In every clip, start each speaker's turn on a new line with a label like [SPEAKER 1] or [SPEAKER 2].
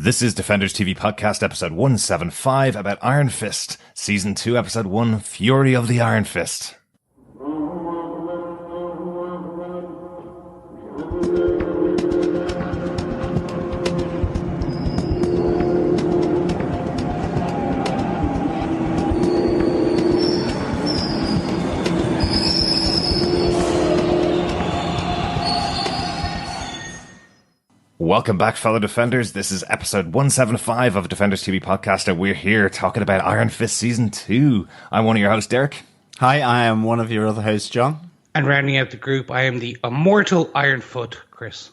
[SPEAKER 1] This is Defenders TV Podcast, episode 175, about Iron Fist, season 2, episode 1, Fury of the Iron Fist. Welcome back, fellow Defenders. This is episode 175 of Defenders TV Podcast, and we're here talking about Iron Fist Season 2. I'm one of your hosts, Derek.
[SPEAKER 2] Hi, I am one of your other hosts, John.
[SPEAKER 3] And rounding out the group, I am the immortal Ironfoot, Chris.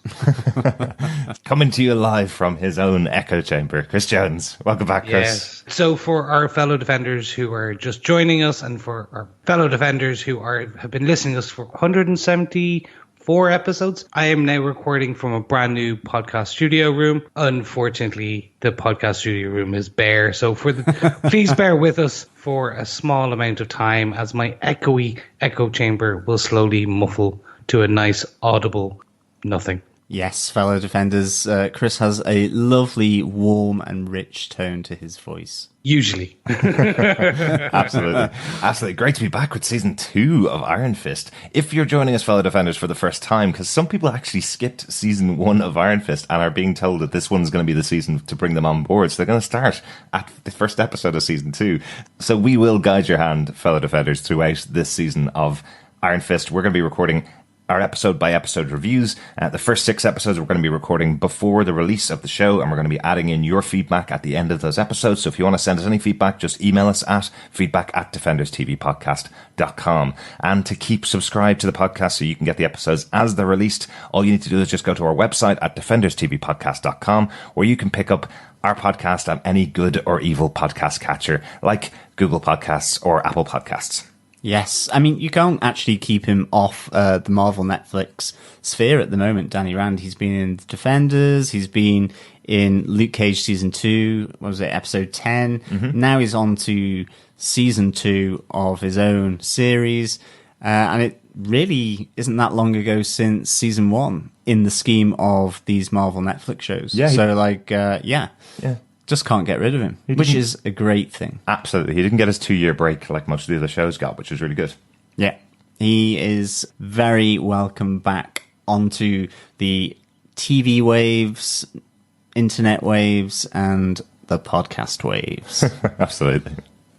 [SPEAKER 1] Coming to you live from his own echo chamber, Chris Jones. Welcome back, Chris.
[SPEAKER 3] Yes. So for our fellow Defenders who are just joining us, and for our fellow Defenders who have been listening to us for 174 episodes, I am now recording from a brand new podcast studio room. Unfortunately, the podcast studio room is bare, so please bear with us for a small amount of time as my echoey echo chamber will slowly muffle to a nice audible nothing.
[SPEAKER 2] Yes, fellow Defenders, Chris has a lovely, warm and rich tone to his voice.
[SPEAKER 3] Usually.
[SPEAKER 1] Absolutely. Absolutely. Great to be back with season 2 of Iron Fist. If you're joining us, fellow Defenders, for the first time, because some people actually skipped season 1 of Iron Fist and are being told that this one's going to be the season to bring them on board. So they're going to start at the first episode of season 2. So we will guide your hand, fellow Defenders, throughout this season of Iron Fist. We're going to be recording our episode-by-episode reviews. The first 6 episodes we're going to be recording before the release of the show, and we're going to be adding in your feedback at the end of those episodes. So if you want to send us any feedback, just email us at feedback@defenderstvpodcast.com. And to keep subscribed to the podcast so you can get the episodes as they're released, all you need to do is just go to our website at defenderstvpodcast.com, where you can pick up our podcast on any good or evil podcast catcher like Google Podcasts or Apple Podcasts.
[SPEAKER 2] Yes, I mean, you can't actually keep him off the Marvel Netflix sphere at the moment, Danny Rand. He's been in The Defenders, he's been in Luke Cage Season 2, what was it, Episode 10. Mm-hmm. Now he's on to Season 2 of his own series, and it really isn't that long ago since Season 1 in the scheme of these Marvel Netflix shows. Yeah, yeah. Just can't get rid of him, which is a great thing.
[SPEAKER 1] Absolutely. He didn't get his 2-year break like most of the other shows got, which was really good.
[SPEAKER 2] Yeah. He is very welcome back onto the TV waves, internet waves, and the podcast waves.
[SPEAKER 1] Absolutely.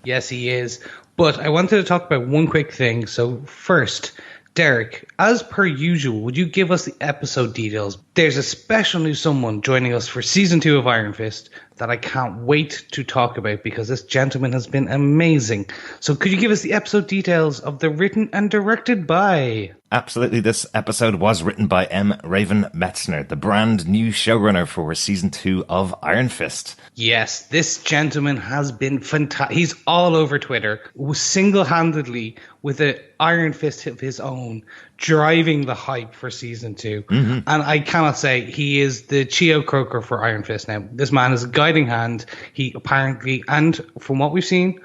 [SPEAKER 3] Yes, he is. But I wanted to talk about one quick thing. So first, Derek, as per usual, would you give us the episode details? There's a special new someone joining us for season 2 of Iron Fist that I can't wait to talk about because this gentleman has been amazing. So could you give us the episode details of the written and directed by?
[SPEAKER 1] Absolutely. This episode was written by M. Raven Metzner, the brand new showrunner for season 2 of Iron Fist.
[SPEAKER 3] Yes, this gentleman has been fantastic. He's all over Twitter, single-handedly with an Iron Fist of his own, driving the hype for season 2. Mm-hmm. And I cannot say he is the Chio Croker for Iron Fist now. This man is a guiding hand. He apparently, and from what we've seen,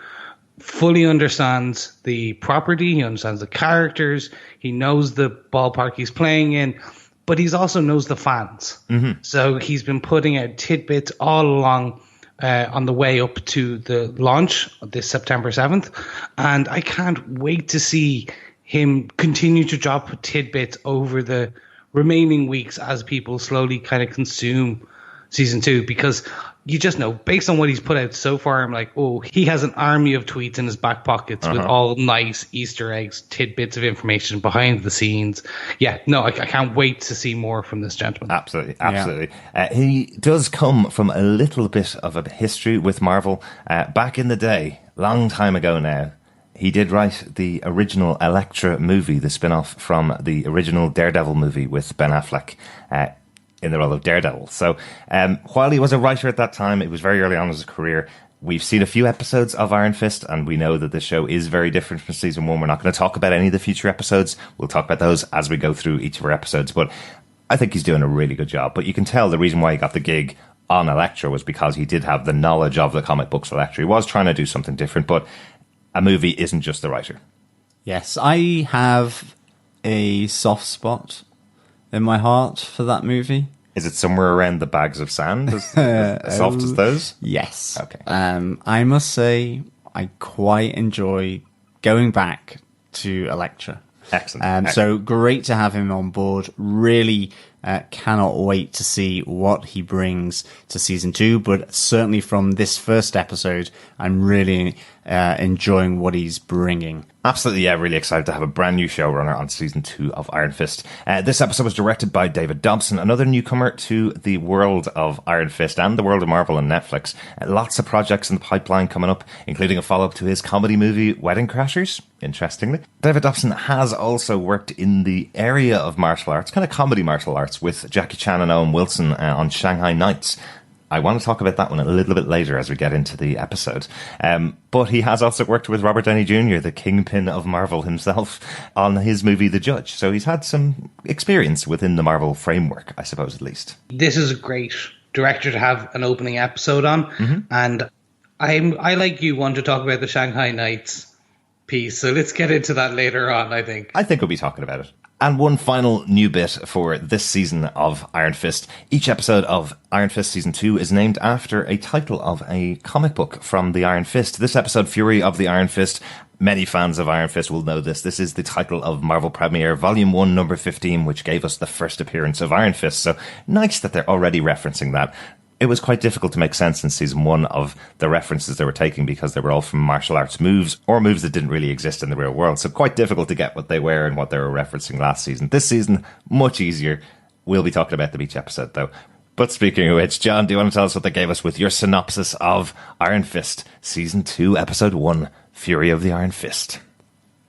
[SPEAKER 3] fully understands the property. He understands the characters. He knows the ballpark he's playing in, but he also knows the fans. Mm-hmm. So he's been putting out tidbits all along on the way up to the launch this September 7th. And I can't wait to see him continue to drop tidbits over the remaining weeks as people slowly kind of consume season 2, because you just know, based on what he's put out so far, I'm like, oh, he has an army of tweets in his back pockets with all nice Easter eggs, tidbits of information behind the scenes. Yeah, no, I can't wait to see more from this gentleman.
[SPEAKER 1] Absolutely, absolutely. Yeah. He does come from a little bit of a history with Marvel. Back in the day, long time ago now, he did write the original Elektra movie, the spin-off from the original Daredevil movie with Ben Affleck in the role of Daredevil. So while he was a writer at that time, it was very early on in his career. We've seen a few episodes of Iron Fist, and we know that the show is very different from season 1. We're not going to talk about any of the future episodes. We'll talk about those as we go through each of our episodes. But I think he's doing a really good job. But you can tell the reason why he got the gig on Elektra was because he did have the knowledge of the comic books Elektra. He was trying to do something different, but a movie isn't just the writer.
[SPEAKER 2] Yes, I have a soft spot in my heart for that movie.
[SPEAKER 1] Is it somewhere around the bags of sand, as soft as those?
[SPEAKER 2] Yes.
[SPEAKER 1] Okay.
[SPEAKER 2] I must say, I quite enjoy going back to Elektra.
[SPEAKER 1] Excellent.
[SPEAKER 2] So great to have him on board. Really cannot wait to see what he brings to season 2. But certainly from this first episode, I'm really enjoying what he's bringing.
[SPEAKER 1] Absolutely, yeah, really excited to have a brand new showrunner on season 2 of Iron Fist. This episode was directed by David Dobson, another newcomer to the world of Iron Fist and the world of Marvel and Netflix. Lots of projects in the pipeline coming up, including a follow-up to his comedy movie Wedding Crashers, interestingly. David Dobson has also worked in the area of martial arts, kind of comedy martial arts, with Jackie Chan and Owen Wilson on Shanghai Nights. I want to talk about that one a little bit later as we get into the episode. But he has also worked with Robert Downey Jr., the kingpin of Marvel himself, on his movie The Judge. So he's had some experience within the Marvel framework, I suppose, at least.
[SPEAKER 3] This is a great director to have an opening episode on. And I, like you, want to talk about the Shanghai Nights piece. So let's get into that later on, I think.
[SPEAKER 1] I think we'll be talking about it. And one final new bit for this season of Iron Fist. Each episode of Iron Fist Season 2 is named after a title of a comic book from the Iron Fist. This episode, Fury of the Iron Fist, many fans of Iron Fist will know this. This is the title of Marvel Premiere Volume 1, Number 15, which gave us the first appearance of Iron Fist. So nice that they're already referencing that. It was quite difficult to make sense in season 1 of the references they were taking because they were all from martial arts moves or moves that didn't really exist in the real world. So quite difficult to get what they were and what they were referencing last season. This season, much easier. We'll be talking about them each episode, though. But speaking of which, John, do you want to tell us what they gave us with your synopsis of Iron Fist Season 2, Episode 1, Fury of the Iron Fist?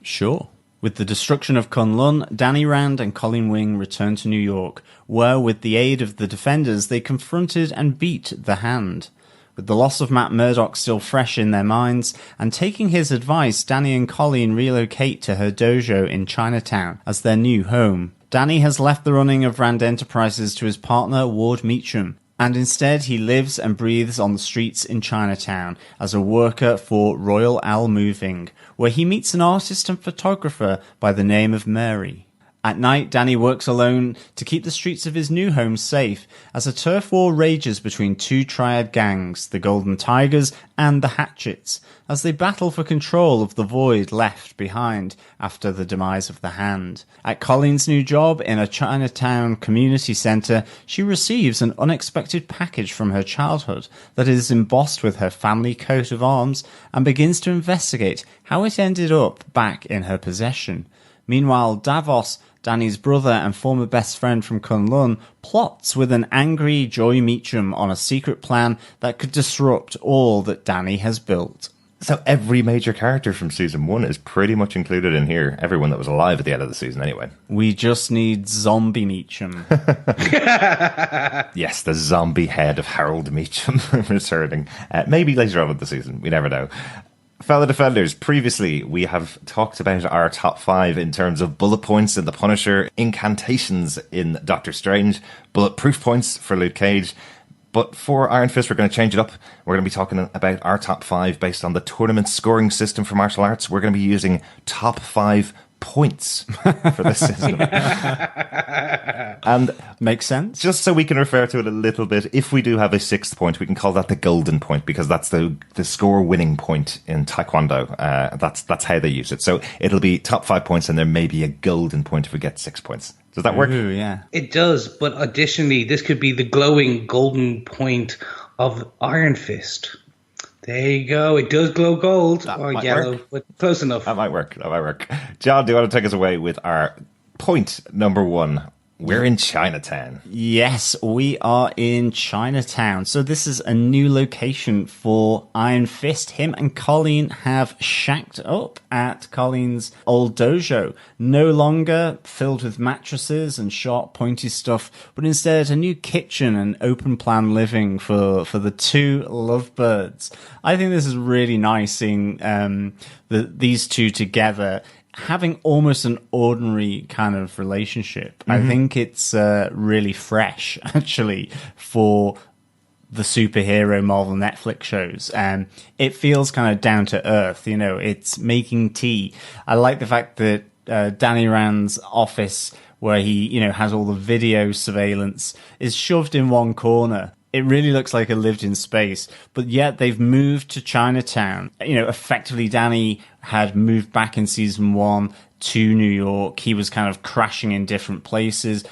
[SPEAKER 2] Sure. With the destruction of Kunlun, Danny Rand and Colleen Wing returned to New York, where, with the aid of the Defenders, they confronted and beat the Hand. With the loss of Matt Murdock still fresh in their minds, and taking his advice, Danny and Colleen relocate to her dojo in Chinatown as their new home. Danny has left the running of Rand Enterprises to his partner, Ward Meacham, and instead he lives and breathes on the streets in Chinatown as a worker for Royal Owl Moving, where he meets an artist and photographer by the name of Mary. At night, Danny works alone to keep the streets of his new home safe as a turf war rages between two triad gangs, the Golden Tigers and the Hatchets, as they battle for control of the void left behind after the demise of the Hand. At Colleen's new job in a Chinatown community centre, she receives an unexpected package from her childhood that is embossed with her family coat of arms and begins to investigate how it ended up back in her possession. Meanwhile, Davos, Danny's brother and former best friend from Kunlun, plots with an angry Joy Meacham on a secret plan that could disrupt all that Danny has built.
[SPEAKER 1] So every major character from season 1 is pretty much included in here. Everyone that was alive at the end of the season anyway.
[SPEAKER 2] We just need Zombie Meacham.
[SPEAKER 1] Yes, the zombie head of Harold Meacham returning. Maybe later on in the season. We never know. Fellow Defenders, previously we have talked about our top 5 in terms of bullet points in The Punisher, incantations in Doctor Strange, bulletproof points for Luke Cage. But for Iron Fist, we're going to change it up. We're going to be talking about our top 5 based on the tournament scoring system for martial arts. We're going to be using top 5 points for this system. And
[SPEAKER 2] makes sense.
[SPEAKER 1] Just so we can refer to it a little bit, if we do have a 6th point, we can call that the golden point because that's the score winning point in Taekwondo. That's how they use it. So it'll be top 5 points and there may be a golden point if we get 6 points. Does that work?
[SPEAKER 2] Ooh, yeah.
[SPEAKER 3] It does, but additionally, this could be the glowing golden point of Iron Fist. There you go. It does glow gold or yellow, but close enough.
[SPEAKER 1] That might work. John, do you want to take us away with our point number 1? We're in Chinatown.
[SPEAKER 2] Yes, we are in Chinatown. So this is a new location for Iron Fist. Him and Colleen have shacked up at Colleen's old dojo. No longer filled with mattresses and sharp, pointy stuff, but instead a new kitchen and open plan living for the two lovebirds. I think this is really nice seeing these two together, having almost an ordinary kind of relationship. I think it's really fresh, actually, for the superhero Marvel Netflix shows. It feels kind of down to earth, it's making tea. I like the fact that Danny Rand's office where he, has all the video surveillance, is shoved in one corner. It really looks like a lived-in space, but yet they've moved to Chinatown. Effectively, Danny had moved back in season 1 to New York. He was kind of crashing in different places.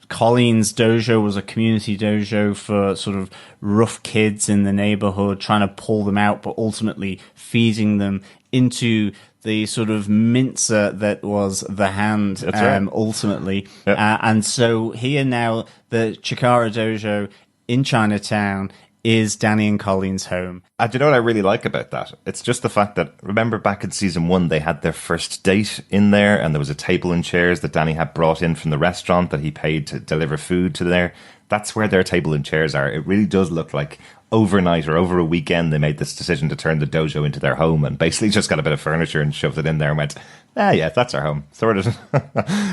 [SPEAKER 2] Colleen's dojo was a community dojo for sort of rough kids in the neighborhood, trying to pull them out, but ultimately feeding them into the sort of mincer that was the Hand, ultimately.
[SPEAKER 1] Yep.
[SPEAKER 2] And so here now, the Chikara dojo in Chinatown is Danny and Colleen's home.
[SPEAKER 1] Do you know what I really like about that? It's just the fact that, remember back in season 1, they had their first date in there, and there was a table and chairs that Danny had brought in from the restaurant that he paid to deliver food to there. That's where their table and chairs are. It really does look like overnight or over a weekend they made this decision to turn the dojo into their home and basically just got a bit of furniture and shoved it in there and went, yeah, that's our home. Sort of.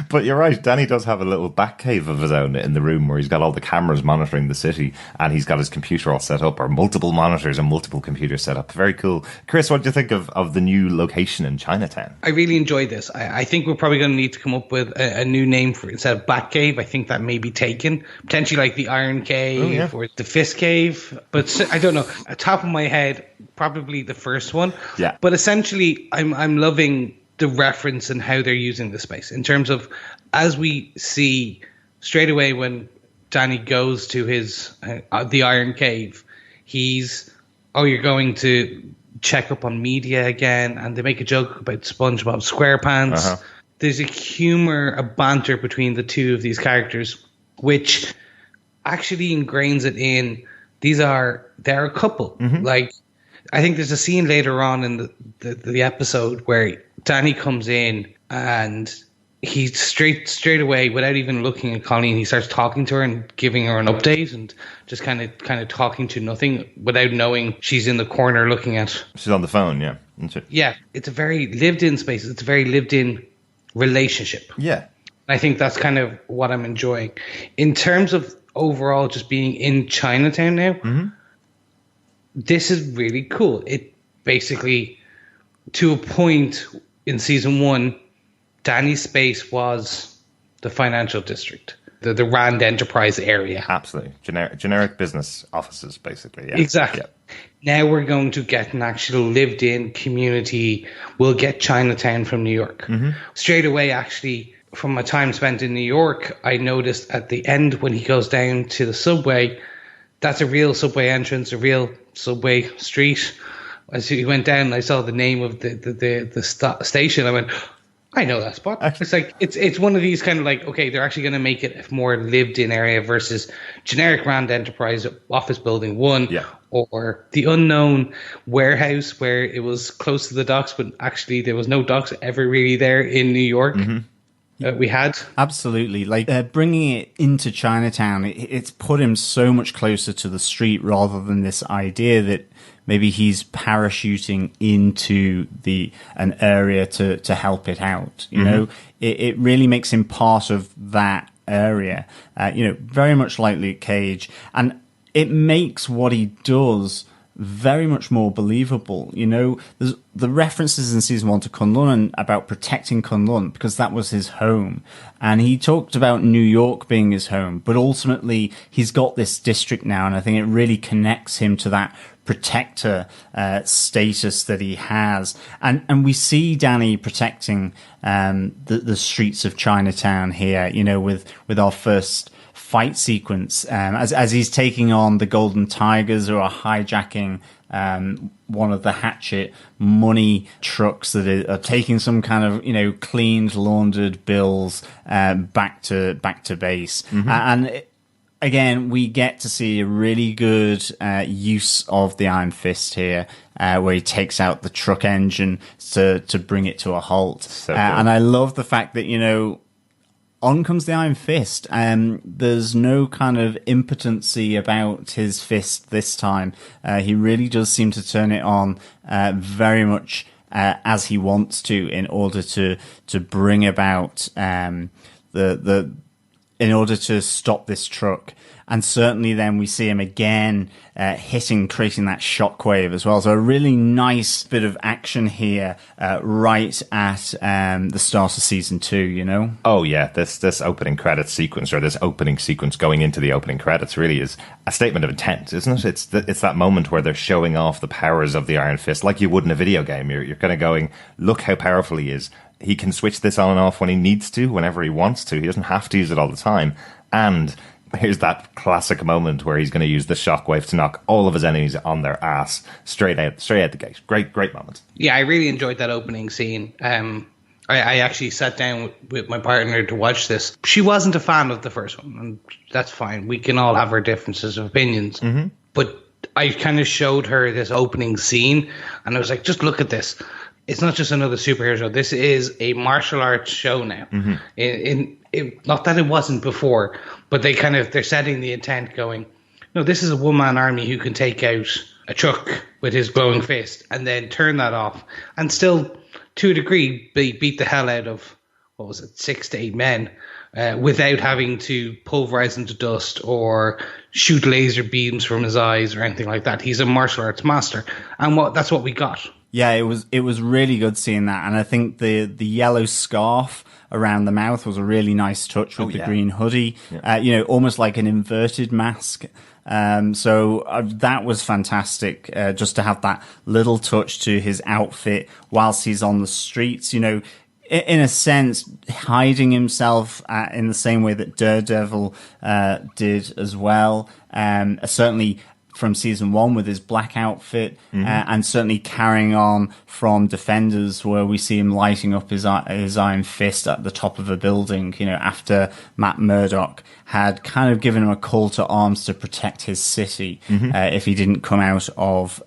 [SPEAKER 1] But you're right, Danny does have a little back cave of his own in the room where he's got all the cameras monitoring the city and he's got his computer all set up, or multiple monitors and multiple computers set up. Very cool. Chris, what do you think of the new location in Chinatown?
[SPEAKER 3] I really enjoyed this. I think we're probably going to need to come up with a new name for it. Instead of Batcave, I think that may be taken. Potentially like the Iron Cave or the Fist Cave. But I don't know. At the top of my head, probably the first one.
[SPEAKER 1] Yeah.
[SPEAKER 3] But essentially, I'm loving the reference and how they're using the space in terms of, as we see straight away when Danny goes to his the Iron Cave, you're going to check up on media again, and they make a joke about SpongeBob SquarePants. There's a humor, a banter between the two of these characters, which actually ingrains it in they're a couple. Like, I think there's a scene later on in the episode where Danny comes in and he straight away, without even looking at Colleen, he starts talking to her and giving her an update and just kind of talking to nothing without knowing she's in the corner looking at.
[SPEAKER 1] She's on the phone, yeah.
[SPEAKER 3] Yeah, it's a very lived-in space. It's a very lived-in relationship.
[SPEAKER 1] Yeah.
[SPEAKER 3] I think that's kind of what I'm enjoying. In terms of overall just being in Chinatown now, this is really cool. It basically, to a point in season 1, Danny's space was the financial district, the Rand Enterprise area.
[SPEAKER 1] Absolutely. Generic business offices, basically. Yeah.
[SPEAKER 3] Exactly.
[SPEAKER 1] Yeah.
[SPEAKER 3] Now we're going to get an actual lived-in community. We'll get Chinatown from New York. Straight away, actually, from my time spent in New York, I noticed at the end when he goes down to the subway, that's a real subway entrance, a real subway street. As he went down, I saw the name of the station. I went, I know that spot. It's like it's one of these kind of like, okay, they're actually going to make it a more lived-in area versus generic Rand Enterprise office building 1, or the unknown warehouse where it was close to the docks, but actually there was no docks ever really there in New York. We had.
[SPEAKER 2] Absolutely. Like bringing it into Chinatown, it's put him so much closer to the street rather than this idea that maybe he's parachuting into an area to help it out. You know, it really makes him part of that area, very much like Luke Cage. And it makes what he does very much more believable. There's the references in season 1 to Kunlun and about protecting Kunlun because that was his home. And he talked about New York being his home, but ultimately he's got this district now. And I think it really connects him to that protector status that he has. And we see Danny protecting the streets of Chinatown here, with our first fight sequence as he's taking on the Golden Tigers, who are hijacking one of the Hatchet money trucks that are taking some kind of cleaned, laundered bills back to base. And again, we get to see a really good use of the Iron Fist here, where he takes out the truck engine to bring it to a halt.
[SPEAKER 1] So
[SPEAKER 2] and I love the fact that on comes the Iron Fist. There's no kind of impotency about his fist this time. He really does seem to turn it on very much as he wants to in order to bring about the in order to stop this truck. And certainly then we see him again creating that shockwave as well. So a really nice bit of action here right at the start of season 2, you know?
[SPEAKER 1] Oh, yeah. This opening credits sequence, or this opening sequence going into the opening credits, really is a statement of intent, isn't it? It's that moment where they're showing off the powers of the Iron Fist like you would in a video game. You're kind of going, look how powerful he is. He can switch this on and off when he needs to, whenever he wants to. He doesn't have to use it all the time. And here's that classic moment where he's going to use the shockwave to knock all of his enemies on their ass straight out the gate. Great moment.
[SPEAKER 3] Yeah, I really enjoyed that opening scene. I actually sat down with my partner to watch this. She wasn't a fan of the first one, and that's fine. We can all have our differences of opinions. Mm-hmm. But I kind of showed her this opening scene, and I was like, just look at this. It's not just another superhero show. This is a martial arts show now. Mm-hmm. Not that it wasn't before, but they're setting the intent going, no, this is a one-man army who can take out a truck with his glowing fist and then turn that off and still, to a degree, beat the hell out of, 6 to 8 men without having to pulverize them to dust or shoot laser beams from his eyes or anything like that. He's a martial arts master. And that's what we got.
[SPEAKER 2] Yeah, it was really good seeing that. And I think the yellow scarf around the mouth was a really nice touch with the green hoodie, almost like an inverted mask. So that was fantastic, just to have that little touch to his outfit whilst he's on the streets, in a sense, hiding himself in the same way that Daredevil did as well. Certainly from season 1 with his black outfit, and certainly carrying on from Defenders, where we see him lighting up his iron fist at the top of a building, after Matt Murdock had kind of given him a call to arms to protect his city if he didn't come out of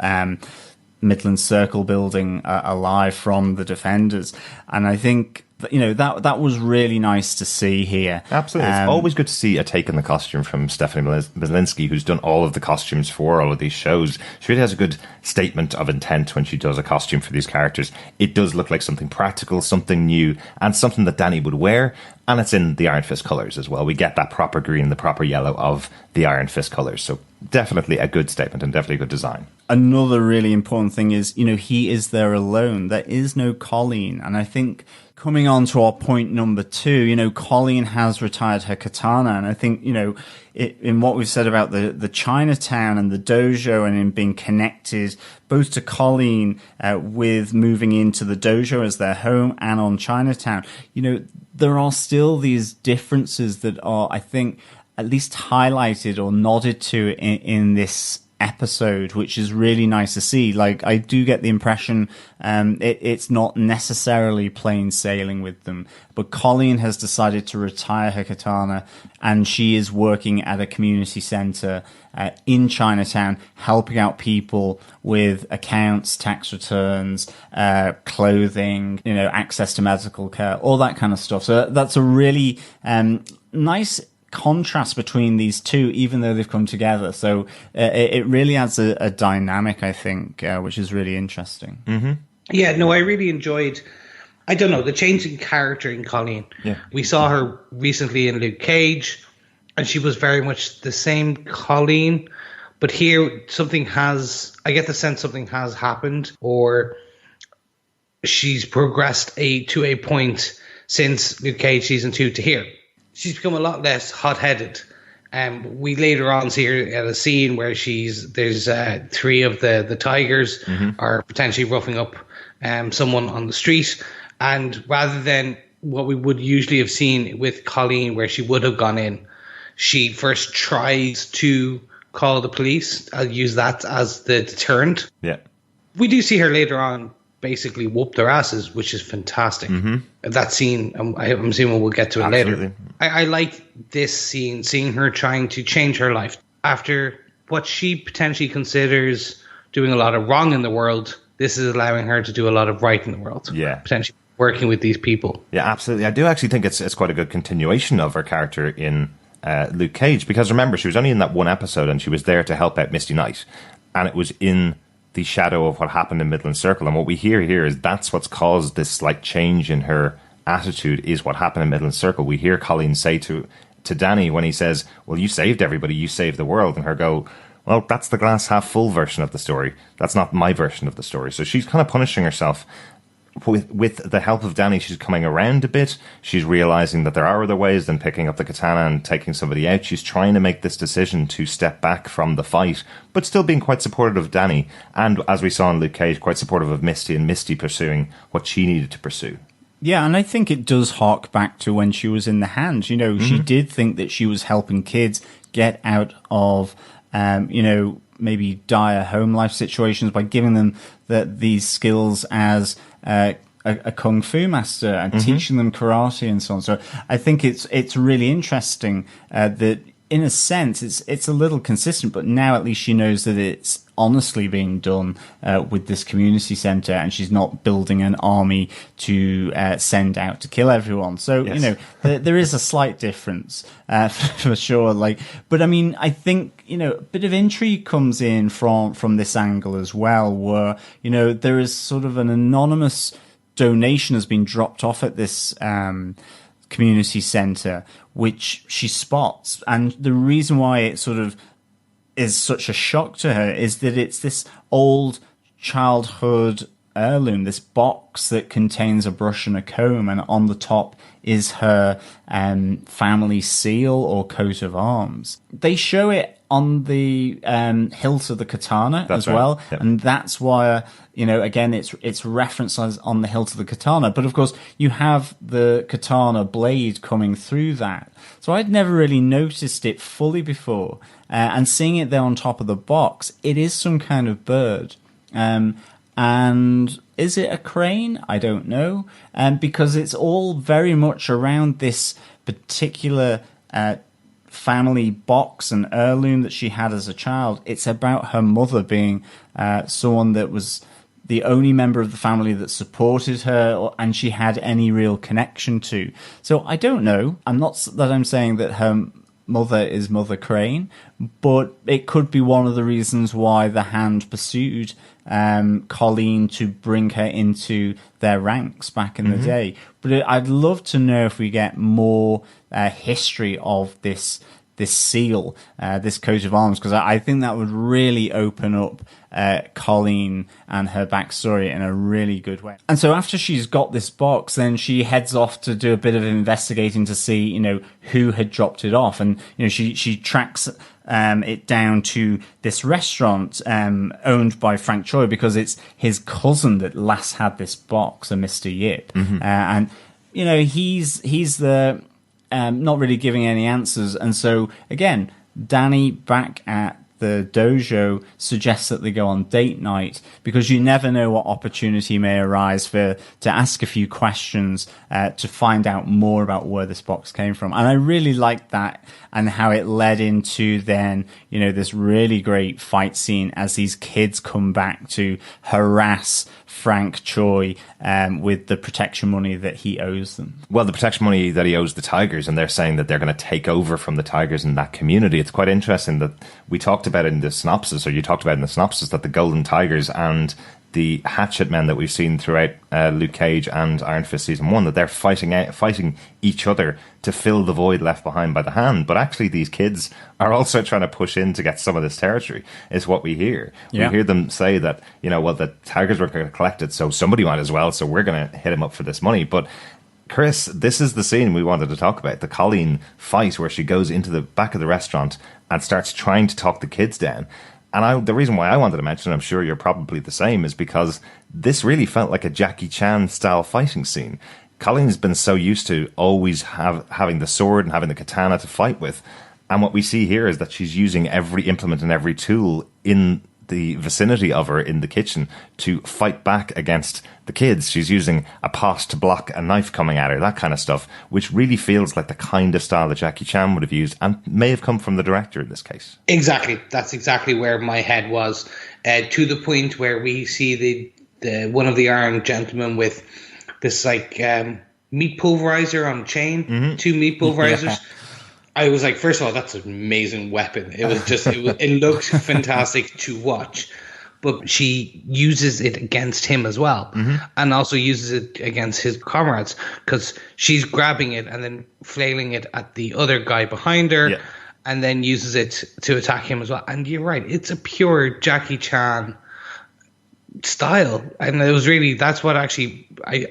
[SPEAKER 2] Midland Circle building alive from the Defenders. And I think that was really nice to see here.
[SPEAKER 1] Absolutely. It's always good to see a take on the costume from Stephanie Milinski, who's done all of the costumes for all of these shows. She really has a good statement of intent when she does a costume for these characters. It does look like something practical, something new, and something that Danny would wear. And it's in the Iron Fist colours as well. We get that proper green, the proper yellow of the Iron Fist colours. So definitely a good statement and definitely a good design.
[SPEAKER 2] Another really important thing is, he is there alone. There is no Colleen. And I think coming on to our point number 2, Colleen has retired her katana. And I think, in what we've said about the Chinatown and the dojo and in being connected both to Colleen with moving into the dojo as their home and on Chinatown, there are still these differences that are, I think, at least highlighted or nodded to in this episode, which is really nice to see. Like, I do get the impression it's not necessarily plain sailing with them, but Colleen has decided to retire her katana, and she is working at a community center in Chinatown, helping out people with accounts, tax returns, clothing, access to medical care, all that kind of stuff. So that's a really nice contrast between these two, even though they've come together. So it really adds a dynamic, I think, which is really interesting.
[SPEAKER 1] Mm-hmm.
[SPEAKER 3] Yeah, no, I really enjoyed, I don't know, the change in character in Colleen.
[SPEAKER 1] Yeah.
[SPEAKER 3] We saw her recently in Luke Cage, and she was very much the same Colleen. But here, I get the sense something has happened, or she's progressed to a point since Luke Cage season 2 to here. She's become a lot less hot-headed. We later on see her at a scene where there's 3 of the tigers are potentially roughing up someone on the street. And rather than what we would usually have seen with Colleen, where she would have gone in, she first tries to call the police. I'll use that as the deterrent.
[SPEAKER 1] Yeah.
[SPEAKER 3] We do see her later on basically whoop their asses, which is fantastic. That scene, I'm assuming we'll get to it later. I like this scene, seeing her trying to change her life after what she potentially considers doing a lot of wrong in the world. This is allowing her to do a lot of right in the world.
[SPEAKER 1] Yeah,
[SPEAKER 3] potentially working with these people.
[SPEAKER 1] Yeah, absolutely. I do actually think it's quite a good continuation of her character in Luke Cage, because remember, she was only in that one episode and she was there to help out Misty Knight, and it was in the shadow of what happened in Midland Circle. And what we hear here is that's what's caused this slight change in her attitude, is what happened in Midland Circle. We hear Colleen say to to Danny when he says, well, you saved everybody, you saved the world, and her go, well, that's the glass half full version of the story. That's not my version of the story. So she's kind of punishing herself. With the help of Danny, she's coming around a bit. She's realizing that there are other ways than picking up the katana and taking somebody out. She's trying to make this decision to step back from the fight, but still being quite supportive of Danny. And as we saw in Luke Cage, quite supportive of Misty, and Misty pursuing what she needed to pursue.
[SPEAKER 2] Yeah, and I think it does hark back to when she was in the Hand. You know, she did think that she was helping kids get out of, maybe dire home life situations by giving them these skills as a kung fu master and teaching them karate and so on. So I think it's really interesting that in a sense it's a little consistent, but now at least she knows that it's honestly being done with this community center, and she's not building an army to send out to kill everyone. So yes. There is a slight difference for sure. But I mean, I think a bit of intrigue comes in from this angle as well, where there is sort of an anonymous donation has been dropped off at this community center, which she spots, and the reason why it sort of is such a shock to her is that it's this old childhood heirloom, this box that contains a brush and a comb, and on the top is her family seal or coat of arms. They show it on the hilt of the katana as well, yep. And that's why again it's referenced as on the hilt of the katana. But of course, you have the katana blade coming through that. So I'd never really noticed it fully before, and seeing it there on top of the box, it is some kind of bird. And is it a crane? I don't know, because it's all very much around this particular family box and heirloom that she had as a child. It's about her mother being someone that was the only member of the family that supported her and she had any real connection to. So I don't know. I'm not that I'm saying that her mother is Mother Crane, but it could be one of the reasons why the Hand pursued Colleen to bring her into their ranks back in the day. But I'd love to know if we get more history of this seal, this coat of arms, because I think that would really open up Colleen and her backstory in a really good way. And so after she's got this box, then she heads off to do a bit of investigating to see, who had dropped it off. And, she tracks it down to this restaurant owned by Frank Choi, because it's his cousin that last had this box, a Mr. Yip. And, he's the... not really giving any answers. And so, again, Danny back at the dojo suggests that they go on date night, because you never know what opportunity may arise to ask a few questions to find out more about where this box came from. And I really liked that, and how it led into then, this really great fight scene as these kids come back to harass Frank Choi with the protection money that he owes them.
[SPEAKER 1] Well, the protection money that he owes the Tigers, and they're saying that they're going to take over from the Tigers in that community. It's quite interesting that we talked about in the synopsis, or you talked about in the synopsis, that the Golden Tigers and the Hatchet Men that we've seen throughout Luke Cage and Iron Fist Season 1, that they're fighting each other to fill the void left behind by the Hand. But actually these kids are also trying to push in to get some of this territory, is what we hear. Yeah. We hear them say that, the Tigers were going to collect it, so somebody might as well, so we're going to hit him up for this money. But Chris, this is the scene we wanted to talk about, the Colleen fight, where she goes into the back of the restaurant and starts trying to talk the kids down. And the reason why I wanted to mention, I'm sure you're probably the same, is because this really felt like a Jackie Chan style fighting scene. Colleen's been so used to always having the sword and having the katana to fight with. And what we see here is that she's using every implement and every tool in the vicinity of her in the kitchen to fight back against the kids. She's using a pot to block a knife coming at her, that kind of stuff, which really feels like the kind of style that Jackie Chan would have used, and may have come from the director in this case. Exactly.
[SPEAKER 3] That's exactly where my head was, to the point where we see the one of the armed gentlemen with this meat pulverizer on chain, 2 meat pulverizers. Yeah. I was like, first of all, that's an amazing weapon. It was just, it looked fantastic to watch. but she uses it against him as well, and also uses it against his comrades, because she's grabbing it and then flailing it at the other guy behind her, and then uses it to attack him as well. And you're right, it's a pure Jackie Chan style, and it was really, that's what actually,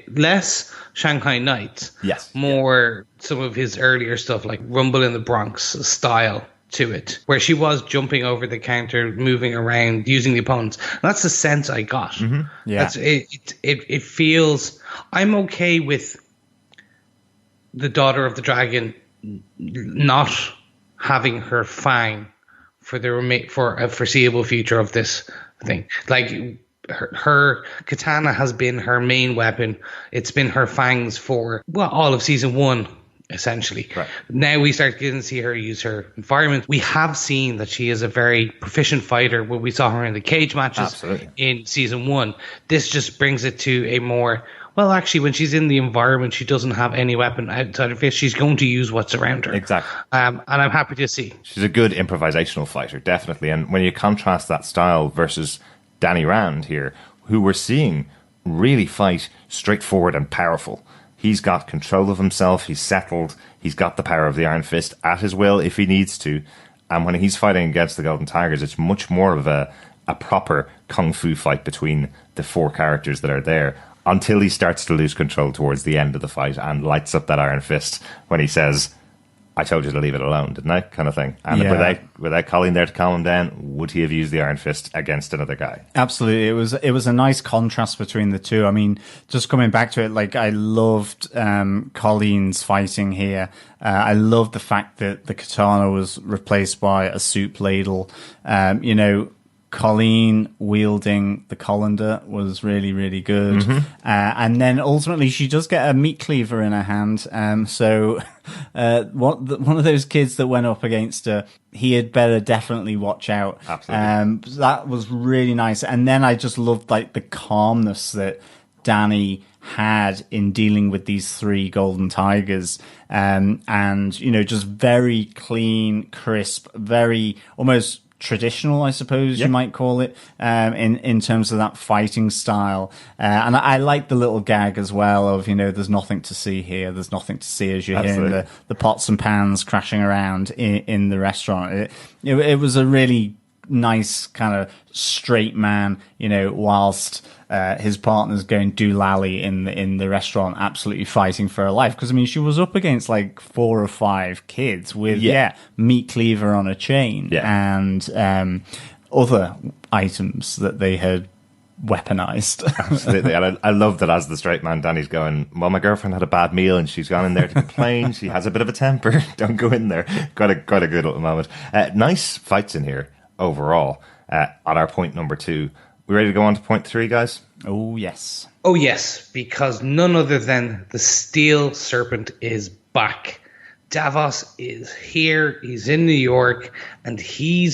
[SPEAKER 3] less Shanghai Nights, more some of his earlier stuff like Rumble in the Bronx style to it, where she was jumping over the counter, moving around, using the opponents. And that's the sense I got. That's it feels, I'm okay with the Daughter of the Dragon not having her fang for a foreseeable future of this thing. Like, her katana has been her main weapon. It's been her fangs for all of season 1, essentially. Right. Now we start getting to see her use her environment. We have seen that she is a very proficient fighter when we saw her in the cage matches in season 1. This just brings it to a more, well, actually, when she's in the environment, she doesn't have any weapon outside her face. She's going to use what's around her.
[SPEAKER 1] Exactly.
[SPEAKER 3] And I'm happy to see.
[SPEAKER 1] She's a good improvisational fighter, definitely. And when you contrast that style versus Danny Rand here, who we're seeing really fight straightforward and powerful. He's got control of himself. He's settled. He's got the power of the Iron Fist at his will if he needs to. And when he's fighting against the Golden Tigers, it's much more of a proper kung fu fight between the 4 characters that are there, until he starts to lose control towards the end of the fight and lights up that Iron Fist when he says, I told you to leave it alone, didn't I? Kind of thing. And without Colleen there to calm him down, would he have used the Iron Fist against another guy?
[SPEAKER 2] Absolutely. It was a nice contrast between the two. I mean, just coming back to it, like, I loved Colleen's fighting here. I loved the fact that the katana was replaced by a soup ladle. Colleen wielding the colander was really, really good. And then ultimately she does get a meat cleaver in her hand. So one of those kids that went up against her, he had better definitely watch out.
[SPEAKER 1] Absolutely.
[SPEAKER 2] That was really nice. And then I just loved, like, the calmness that Danny had in dealing with these 3 golden tigers, and just very clean, crisp, very almost traditional, I suppose you might call it, in terms of that fighting style. And I like the little gag as well of, there's nothing to see here. There's nothing to see as you're hearing the pots and pans crashing around in the restaurant. It was a really nice kind of straight man, whilst his partner's going doolally in the restaurant, absolutely fighting for her life. Because, I mean, she was up against like 4 or 5 kids with, meat cleaver on a chain and other items that they had weaponized.
[SPEAKER 1] Absolutely. And I love that as the straight man, Danny's going, well, my girlfriend had a bad meal and she's gone in there to complain. She has a bit of a temper. Don't go in there. Got a good little moment. Nice fights in here overall. On our point number 2. We ready to go on to point 3, guys?
[SPEAKER 2] Oh, yes.
[SPEAKER 3] Oh, yes, because none other than the Steel Serpent is back. Davos is here, he's in New York, and he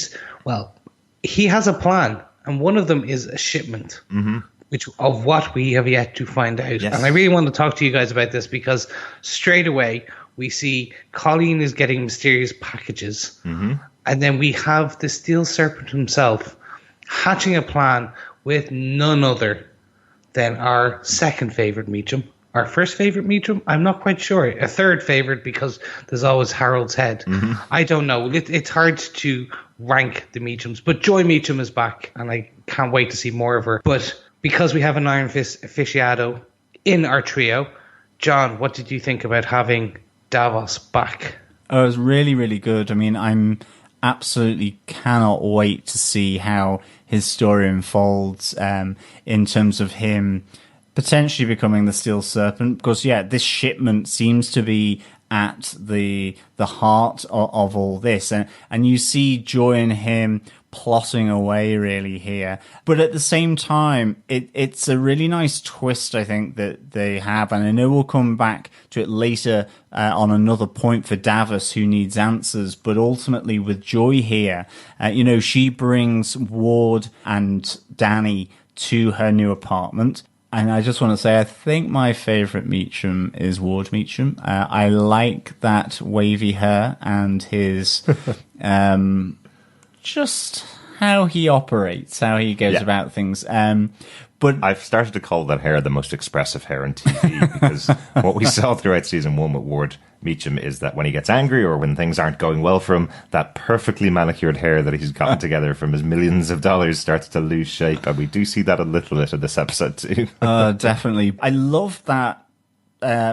[SPEAKER 3] has a plan, and one of them is a shipment, which of what we have yet to find out. Yes. And I really want to talk to you guys about this, because straight away we see Colleen is getting mysterious packages, and then we have the Steel Serpent himself hatching a plan with none other than our second favorite Meacham. Our first favorite Meacham? I'm not quite sure. A third favorite, because there's always Harold's head. I don't know. It's hard to rank the Meachams. But Joy Meacham is back, and I can't wait to see more of her. But because we have an Iron Fist aficionado in our trio, John, what did you think about having Davos back?
[SPEAKER 2] Oh, it was really, really good. I mean, I'm absolutely cannot wait to see how his story unfolds in terms of him potentially becoming the Steel Serpent, because this shipment seems to be at the heart of all this, and you see Joy and him plotting away really here, but at the same time it's a really nice twist, I think, that they have, and I know we'll come back to it later on another point for Davos, who needs answers. But ultimately with Joy here, she brings Ward and Danny to her new apartment. And I just want to say, I think my favourite Meacham is Ward Meacham. I like that wavy hair and his just how he operates, how he goes about things. But
[SPEAKER 1] I've started to call that hair the most expressive hair on TV because what we saw throughout season 1 with Ward Meacham is that when he gets angry or when things aren't going well for him, that perfectly manicured hair that he's gotten together from his millions of dollars starts to lose shape. And we do see that a little bit in this episode too.
[SPEAKER 2] Definitely. I love that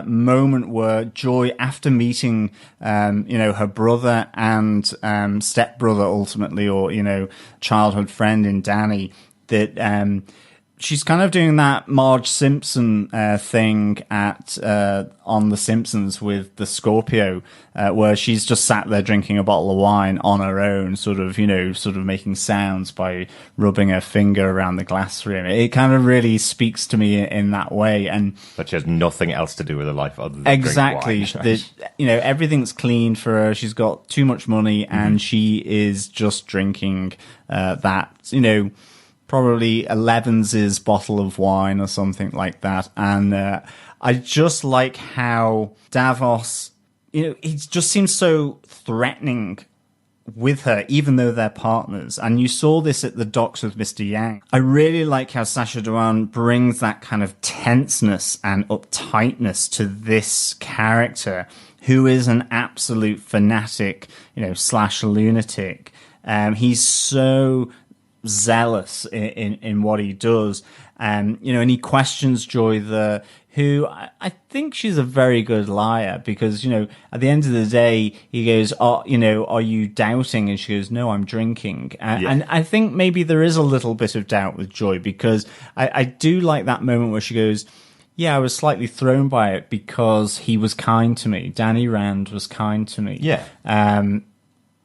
[SPEAKER 2] moment where Joy, after meeting, her brother and stepbrother ultimately, or, childhood friend in Danny, that she's kind of doing that Marge Simpson thing at on The Simpsons with the Scorpio, where she's just sat there drinking a bottle of wine on her own, sort of making sounds by rubbing her finger around the glass rim. It kind of really speaks to me in that way. And
[SPEAKER 1] but she has nothing else to do with her life other than
[SPEAKER 2] exactly,
[SPEAKER 1] drink wine, right?
[SPEAKER 2] everything's clean for her. She's got too much money, and she is just drinking that, probably 11's bottle of wine or something like that. And I just like how Davos, he just seems so threatening with her, even though they're partners. And you saw this at the docks with Mr. Yang. I really like how Sacha Dhawan brings that kind of tenseness and uptightness to this character, who is an absolute fanatic, / lunatic. He's so zealous in what he does, and he questions Joy, who I think she's a very good liar, because at the end of the day he goes, are you doubting? And she goes, no, I'm drinking. And I think maybe there is a little bit of doubt with Joy, because I do like that moment where she goes, yeah, I was slightly thrown by it because he was kind to me. Danny Rand was kind to me.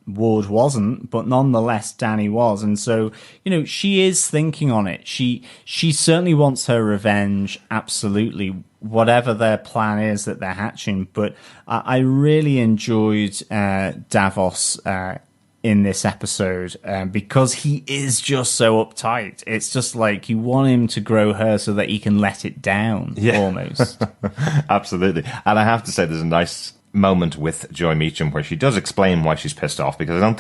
[SPEAKER 2] Ward wasn't, but nonetheless Danny was. And so, she is thinking on it. She certainly wants her revenge, absolutely, whatever their plan is that they're hatching. But I really enjoyed Davos in this episode, because he is just so uptight. It's just like you want him to grow her so that he can let it down, almost.
[SPEAKER 1] Absolutely. And I have to say, there's a nice moment with Joy Meacham where she does explain why she's pissed off, because I don't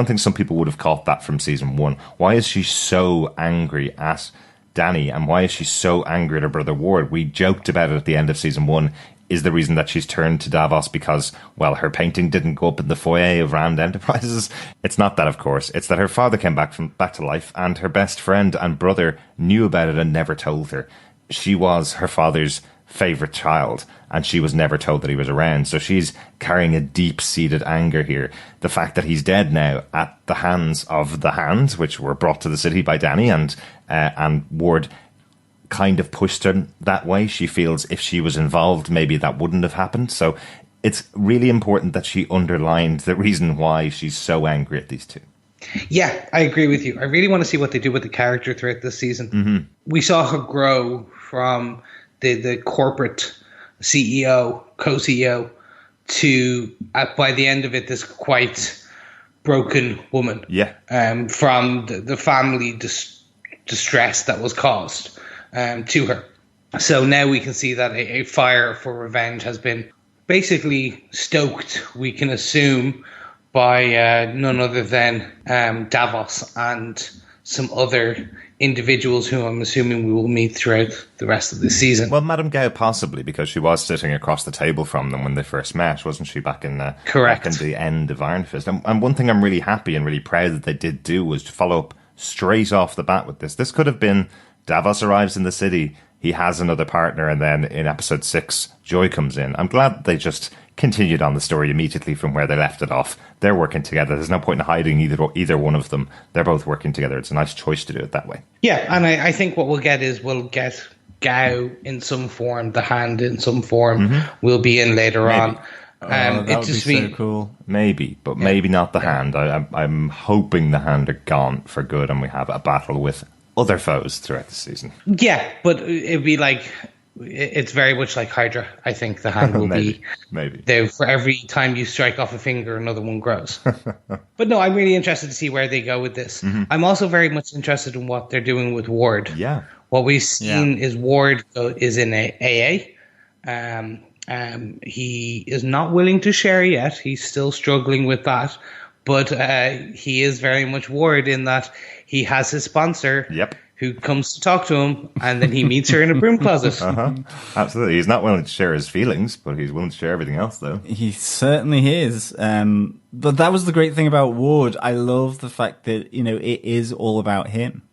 [SPEAKER 1] think some people would have caught that from season 1. Why is she so angry at Danny, and why is she so angry at her brother Ward? We joked about it at the end of season 1. Is the reason that she's turned to Davos because, well, her painting didn't go up in the foyer of Rand Enterprises? It's not that, of course. It's that her father came back to life, and her best friend and brother knew about it and never told her. She was her father's favorite child, and she was never told that he was around. So she's carrying a deep-seated anger here. The fact that he's dead now at the hands of the Hands, which were brought to the city by Danny, and Ward kind of pushed her that way. She feels if she was involved, maybe that wouldn't have happened. So it's really important that she underlined the reason why she's so angry at these two.
[SPEAKER 3] Yeah, I agree with you. I really want to see what they do with the character throughout this season. We saw her grow from the corporate CEO, co-CEO, to, by the end of it, this quite broken woman. Yeah. From the family distress that was caused to her. So now we can see that a fire for revenge has been basically stoked, we can assume, by none other than Davos and some other individuals who I'm assuming we will meet throughout the rest of the season.
[SPEAKER 1] Well, Madame Gao possibly, because she was sitting across the table from them when they first met, wasn't she, back in
[SPEAKER 3] Correct.
[SPEAKER 1] Back in the end of Iron Fist. And one thing I'm really happy and really proud that they did do was to follow up straight off the bat with this. This could have been Davos arrives in the city, he has another partner, and then in episode 6, Joy comes in. I'm glad they just continued on the story immediately from where they left it off. They're working together. There's no point in hiding either one of them. They're both working together. It's a nice choice to do it that way.
[SPEAKER 3] Yeah, and I think what we'll get is we'll get Gao in some form, the Hand in some form. We'll be in later on.
[SPEAKER 2] That would be so cool.
[SPEAKER 1] Maybe, but maybe not the Hand. I'm hoping the Hand are gone for good and we have a battle with other foes throughout the season.
[SPEAKER 3] Yeah, but it'd be like, it's very much like Hydra. I think the Hand will be there for every time you strike off a finger, another one grows. But no, I'm really interested to see where they go with this. I'm also very much interested in what they're doing with Ward.
[SPEAKER 1] Yeah.
[SPEAKER 3] What we've seen is Ward is in AA. He is not willing to share yet. He's still struggling with that. but he is very much Ward in that he has his sponsor.
[SPEAKER 1] Yep.
[SPEAKER 3] Who comes to talk to him, and then he meets her in a broom closet.
[SPEAKER 1] Absolutely. He's not willing to share his feelings, but he's willing to share everything else, though.
[SPEAKER 2] He certainly is. But that was the great thing about Ward. I love the fact that, it is all about him.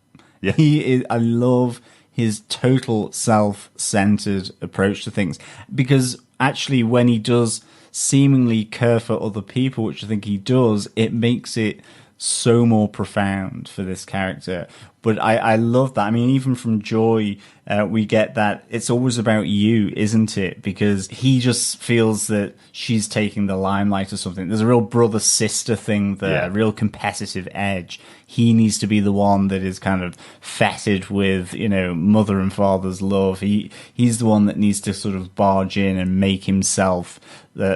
[SPEAKER 1] Yeah.
[SPEAKER 2] I love his total self-centered approach to things. Because actually, when he does seemingly care for other people, which I think he does, it makes it so more profound for this character. But I love that. I mean, even from Joy, we get that it's always about you, isn't it? Because he just feels that she's taking the limelight or something. There's a real brother-sister thing there, a real competitive edge. He needs to be the one that is kind of fettered with, mother and father's love. He's the one that needs to sort of barge in and make himself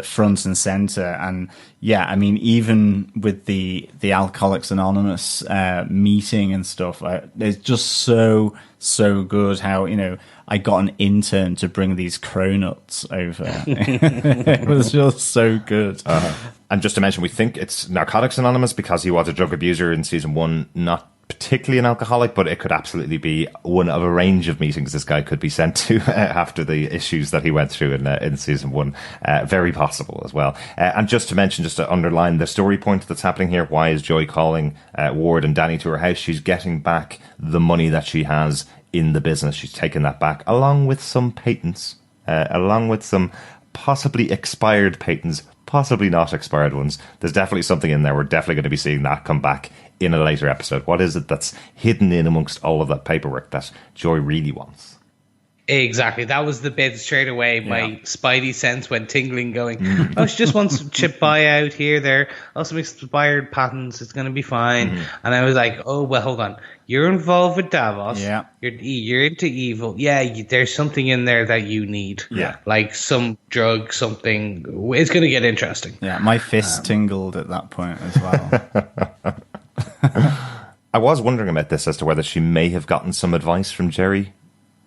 [SPEAKER 2] front and center. And yeah, I mean, even with the Alcoholics Anonymous meeting and stuff, it's just so good how, I got an intern to bring these cronuts over. It was just so good.
[SPEAKER 1] And just to mention, we think it's Narcotics Anonymous because he was a drug abuser in season 1, not particularly an alcoholic, but it could absolutely be one of a range of meetings this guy could be sent to after the issues that he went through in season 1. Very possible as well. And just to mention, just to underline the story point that's happening here, why is Joy calling Ward and Danny to her house? She's getting back the money that she has in the business. She's taken that back, along with some patents, along with some possibly expired patents, possibly not expired ones. There's definitely something in there. We're definitely going to be seeing that come back in a later episode. What is it that's hidden in amongst all of that paperwork that Joy really wants?
[SPEAKER 3] Exactly. That was the bit straight away. My spidey sense went tingling going, oh, she just wants to buy out here, there. Also expired patents. It's going to be fine. And I was like, oh, well, hold on. You're involved with Davos.
[SPEAKER 2] Yeah.
[SPEAKER 3] You're into evil. Yeah, there's something in there that you need.
[SPEAKER 1] Yeah.
[SPEAKER 3] Like some drug, something. It's going to get interesting.
[SPEAKER 2] Yeah, my fist tingled at that point as well.
[SPEAKER 1] I was wondering about this as to whether she may have gotten some advice from Jerry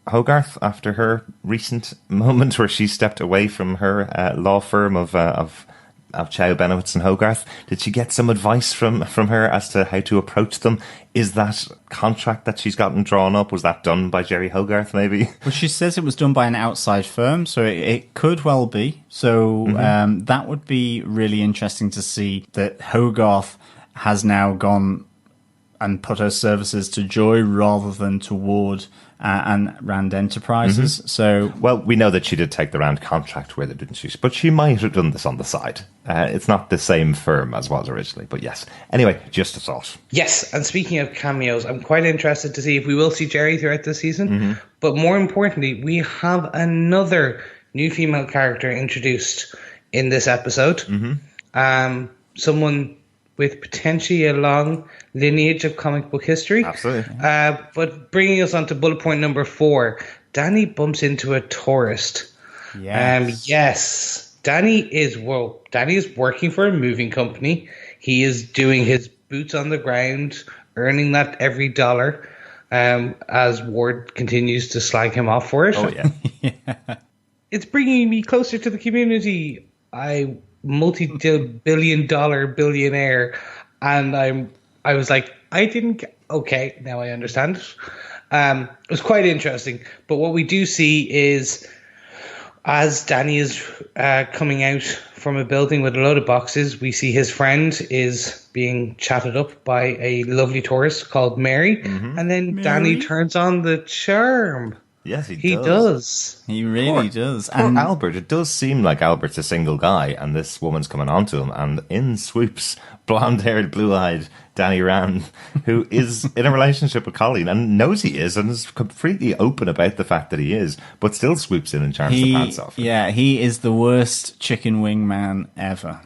[SPEAKER 1] Hogarth after her recent moment where she stepped away from her law firm of Chow, Benowitz and Hogarth. Did she get some advice from her as to how to approach them? Is that contract that she's gotten drawn up, was that done by Jerry Hogarth maybe?
[SPEAKER 2] Well, she says it was done by an outside firm, so it could well be. So that would be really interesting to see that Hogarth has now gone and put her services to Joy rather than to Ward and Rand Enterprises. So,
[SPEAKER 1] well, we know that she did take the Rand contract with her, didn't she? But she might have done this on the side. It's not the same firm as was originally, but yes. Anyway, just a thought.
[SPEAKER 3] Yes, and speaking of cameos, I'm quite interested to see if we will see Jerry throughout the season. But more importantly, we have another new female character introduced in this episode. Someone with potentially a long lineage of comic book history.
[SPEAKER 1] Absolutely.
[SPEAKER 3] But bringing us on to bullet point number 4, Danny bumps into a tourist. Yes. Danny is working for a moving company. He is doing his boots on the ground, earning that every dollar, as Ward continues to slag him off for it.
[SPEAKER 1] Oh, yeah.
[SPEAKER 3] It's bringing me closer to the community. Multi-billion-dollar billionaire, and I was like, okay, now I understand it. It was quite interesting. But what we do see is, as Danny is coming out from a building with a load of boxes, we see his friend is being chatted up by a lovely tourist called Mary, and then Danny turns on the charm.
[SPEAKER 1] Yes, he
[SPEAKER 3] does.
[SPEAKER 2] He really does.
[SPEAKER 1] Poor Albert. It does seem like Albert's a single guy, and this woman's coming on to him, and in swoops blonde-haired, blue-eyed Danny Rand, who is in a relationship with Colleen and knows he is, and is completely open about the fact that he is, but still swoops in and charms the pants off.
[SPEAKER 2] Yeah, he is the worst chicken wing man ever.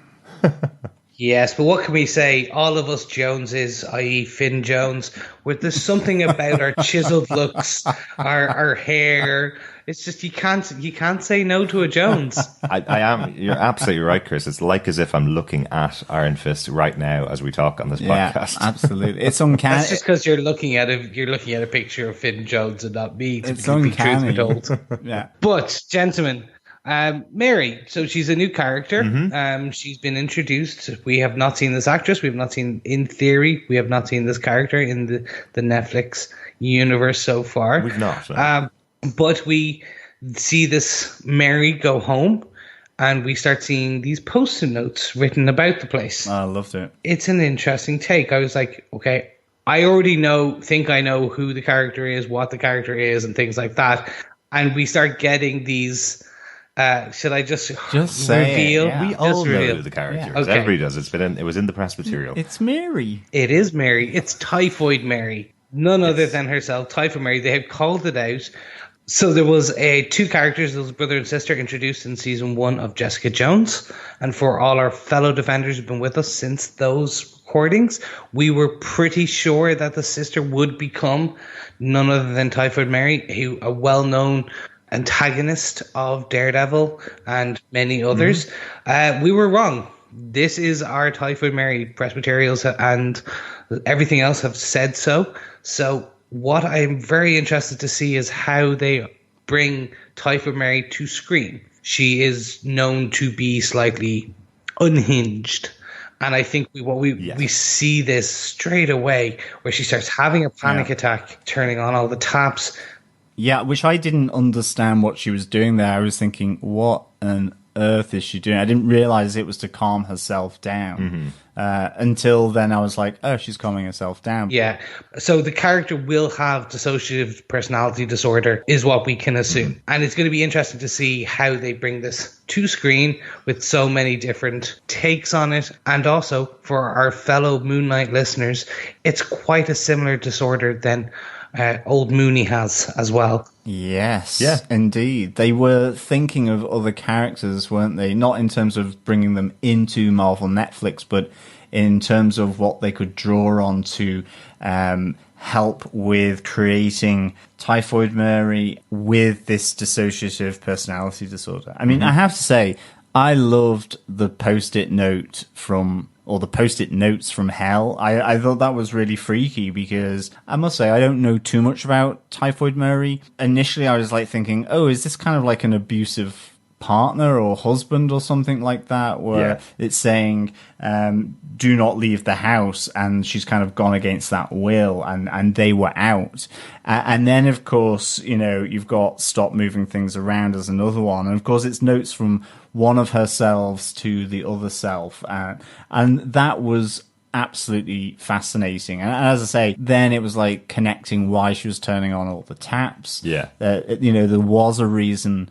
[SPEAKER 3] Yes, but what can we say? All of us Joneses, i.e. Finn Jones, there's something about our chiseled looks, our hair. It's just you can't say no to a Jones.
[SPEAKER 1] You're absolutely right, Chris. It's like as if I'm looking at Iron Fist right now as we talk on this podcast.
[SPEAKER 2] Yeah, absolutely. It's uncanny.
[SPEAKER 3] That's just because you're looking at a picture of Finn Jones and not me.
[SPEAKER 2] It's uncanny.
[SPEAKER 3] Truth be told.
[SPEAKER 2] Yeah.
[SPEAKER 3] But gentlemen, Mary. So she's a new character.
[SPEAKER 1] Mm-hmm.
[SPEAKER 3] She's been introduced. We have not seen this actress. We have not seen, in theory, we have not seen this character in the Netflix universe so far.
[SPEAKER 1] We've not. No.
[SPEAKER 3] But we see this Mary go home, and we start seeing these post-it notes written about the place.
[SPEAKER 2] I loved it.
[SPEAKER 3] It's an interesting take. I was like, okay, I already think I know who the character is, what the character is, and things like that. And we start getting these. Should I just
[SPEAKER 2] say
[SPEAKER 3] reveal?
[SPEAKER 2] it, yeah.
[SPEAKER 1] We all know
[SPEAKER 3] reveal.
[SPEAKER 1] who the character
[SPEAKER 3] Yeah.
[SPEAKER 1] is.
[SPEAKER 3] Okay.
[SPEAKER 1] Everybody does. It was in the press material.
[SPEAKER 2] It's Mary.
[SPEAKER 3] It is Mary. It's Typhoid Mary. None other than herself, Typhoid Mary. They have called it out. So there was two characters, there was brother and sister, introduced in season 1 of Jessica Jones. And for all our fellow defenders who've been with us since those recordings, we were pretty sure that the sister would become none other than Typhoid Mary, a well-known antagonist of Daredevil and many others. We were wrong. This is our Typhoid Mary. Press materials and everything else have said so. So what I'm very interested to see is how they bring Typhoid Mary to screen. She is known to be slightly unhinged. And I think we see this straight away, where she starts having a panic attack, turning on all the taps.
[SPEAKER 2] Yeah, which I didn't understand what she was doing there. I was thinking, what on earth is she doing? I didn't realize it was to calm herself down. Until then I was like, oh, she's calming herself down.
[SPEAKER 3] Yeah. So the character will have dissociative personality disorder, is what we can assume. And it's going to be interesting to see how they bring this to screen with so many different takes on it. And also, for our fellow Moon Knight listeners, it's quite a similar disorder than old Mooney has as well.
[SPEAKER 2] Yes,
[SPEAKER 1] Yeah.
[SPEAKER 2] indeed. They were thinking of other characters, weren't they? Not in terms of bringing them into Marvel Netflix, but in terms of what they could draw on to help with creating Typhoid Mary with this dissociative personality disorder. I mean, I have to say, I loved the post-it note or the post-it notes from hell. I thought that was really freaky because I must say I don't know too much about Typhoid Mary. Initially I was like thinking, oh, is this kind of like an abusive partner or husband or something like that, where it's saying do not leave the house, and she's kind of gone against that will, and they were out. And then of course, you've got stop moving things around as another one, and of course it's notes from one of her selves to the other self, and that was absolutely fascinating. And as I say, then it was like connecting why she was turning on all the taps. There was a reason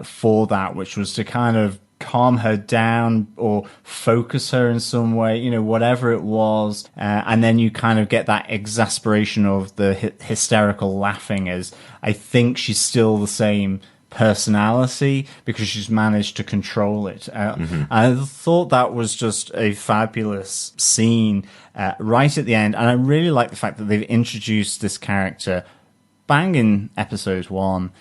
[SPEAKER 2] for that, which was to kind of calm her down or focus her in some way, whatever it was. And then you kind of get that exasperation of the hysterical laughing, as I think she's still the same personality because she's managed to control it. I thought that was just a fabulous scene right at the end, and I really like the fact that they've introduced this character bang in episode 1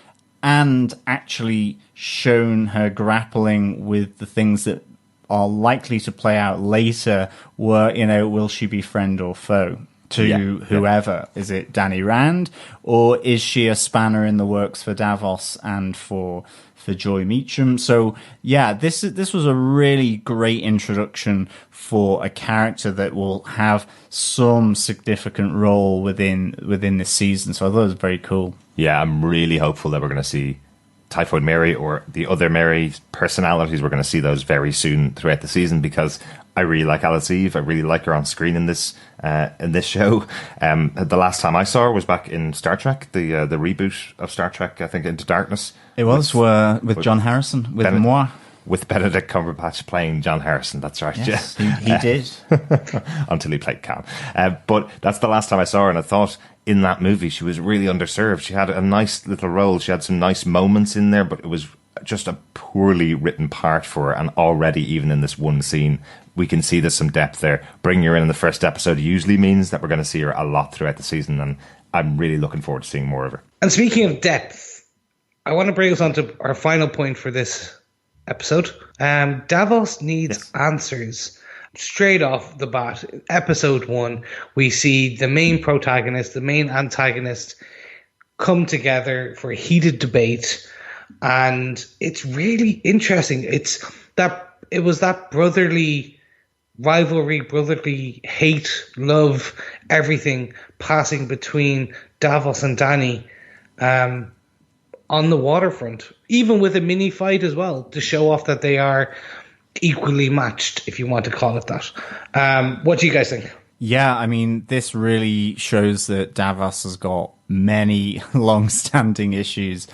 [SPEAKER 2] and actually shown her grappling with the things that are likely to play out later, where will she be friend or foe to whoever? Is it Danny Rand, or is she a spanner in the works for Davos and for Joy Meacham? So this was a really great introduction for a character that will have some significant role within this season. So I thought it was very cool.
[SPEAKER 1] Yeah, I'm really hopeful that we're going to see Typhoid Mary or the other Mary personalities. We're going to see those very soon throughout the season, because I really like Alice Eve. I really like her on screen in this show. The last time I saw her was back in Star Trek, the reboot of Star Trek, I think, Into Darkness.
[SPEAKER 2] It was with John Harrison, with Moi.
[SPEAKER 1] With Benedict Cumberbatch playing John Harrison. That's right.
[SPEAKER 2] Yes, he did.
[SPEAKER 1] Until he played Cam. But that's the last time I saw her, and I thought in that movie she was really underserved. She had a nice little role. She had some nice moments in there, but it was just a poorly written part for her. And already, even in this one scene, we can see there's some depth there. Bringing her in the first episode usually means that we're going to see her a lot throughout the season, and I'm really looking forward to seeing more of her.
[SPEAKER 3] And speaking of depth, I want to bring us on to our final point for this episode. Davos needs answers. Straight off the bat, episode 1, we see the main protagonist, the main antagonist come together for a heated debate And it's really interesting. It was that brotherly rivalry, brotherly hate, love, everything passing between Davos and Dany on the waterfront, even with a mini fight as well, to show off that they are equally matched, if you want to call it that. What do you guys think?
[SPEAKER 2] Yeah, I mean, this really shows that Davos has got many long-standing issues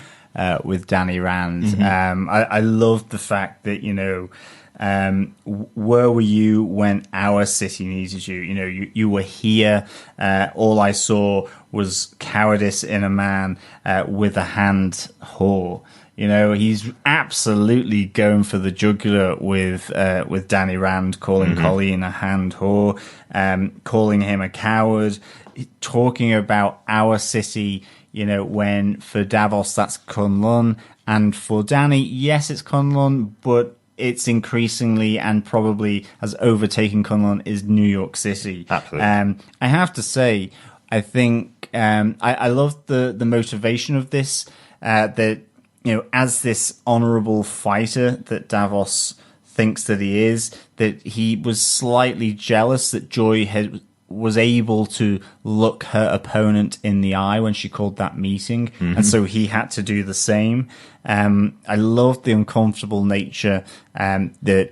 [SPEAKER 2] with Dany Rand. I love the fact that, where were you when our city needed you? You were here. All I saw was cowardice in a man with a hand whore. He's absolutely going for the jugular with Dany Rand, calling Colleen a hand whore, calling him a coward, talking about our city. When for Davos that's Kunlun, and for Dany, yes, it's Kunlun, but it's increasingly and probably has overtaken Kunlun is New York City.
[SPEAKER 1] Absolutely.
[SPEAKER 2] I have to say, I think I love the motivation of this. That as this honourable fighter that Davos thinks that he is, that he was slightly jealous that Joy was able to look her opponent in the eye when she called that meeting, and so he had to do the same. I love the uncomfortable nature that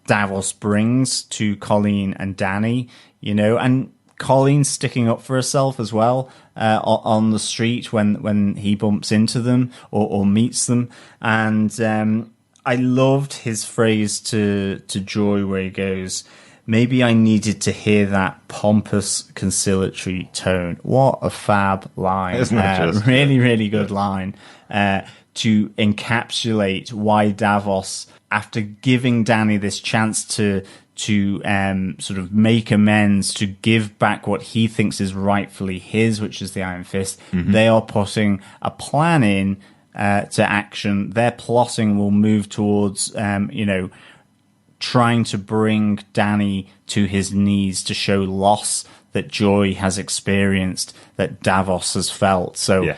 [SPEAKER 2] Davos brings to Colleen and Dany, and Colleen sticking up for herself as well on the street when he bumps into them or meets them. And I loved his phrase to Joy where he goes, "Maybe I needed to hear that pompous, conciliatory tone." What a fab line.
[SPEAKER 1] Isn't it just?
[SPEAKER 2] Really, really good line to encapsulate why Davos, after giving Dany this chance to sort of make amends, to give back what he thinks is rightfully his, which is the Iron Fist, they are putting a plan in to action. Their plotting will move towards, trying to bring Dany to his knees to show loss that Joy has experienced, that Davos has felt. So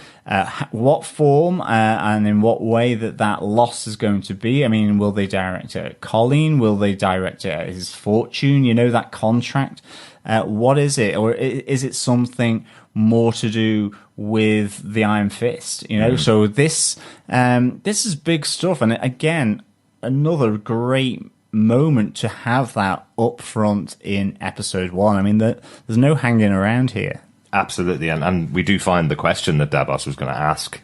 [SPEAKER 2] what form and in what way that loss is going to be? I mean, will they direct it at Colleen? Will they direct it at his fortune? That contract? What is it? Or is it something more to do with the Iron Fist? So this is big stuff. And again, another great moment to have that up front in episode 1. I mean, there's no hanging around here.
[SPEAKER 1] Absolutely. And we do find the question that Davos was going to ask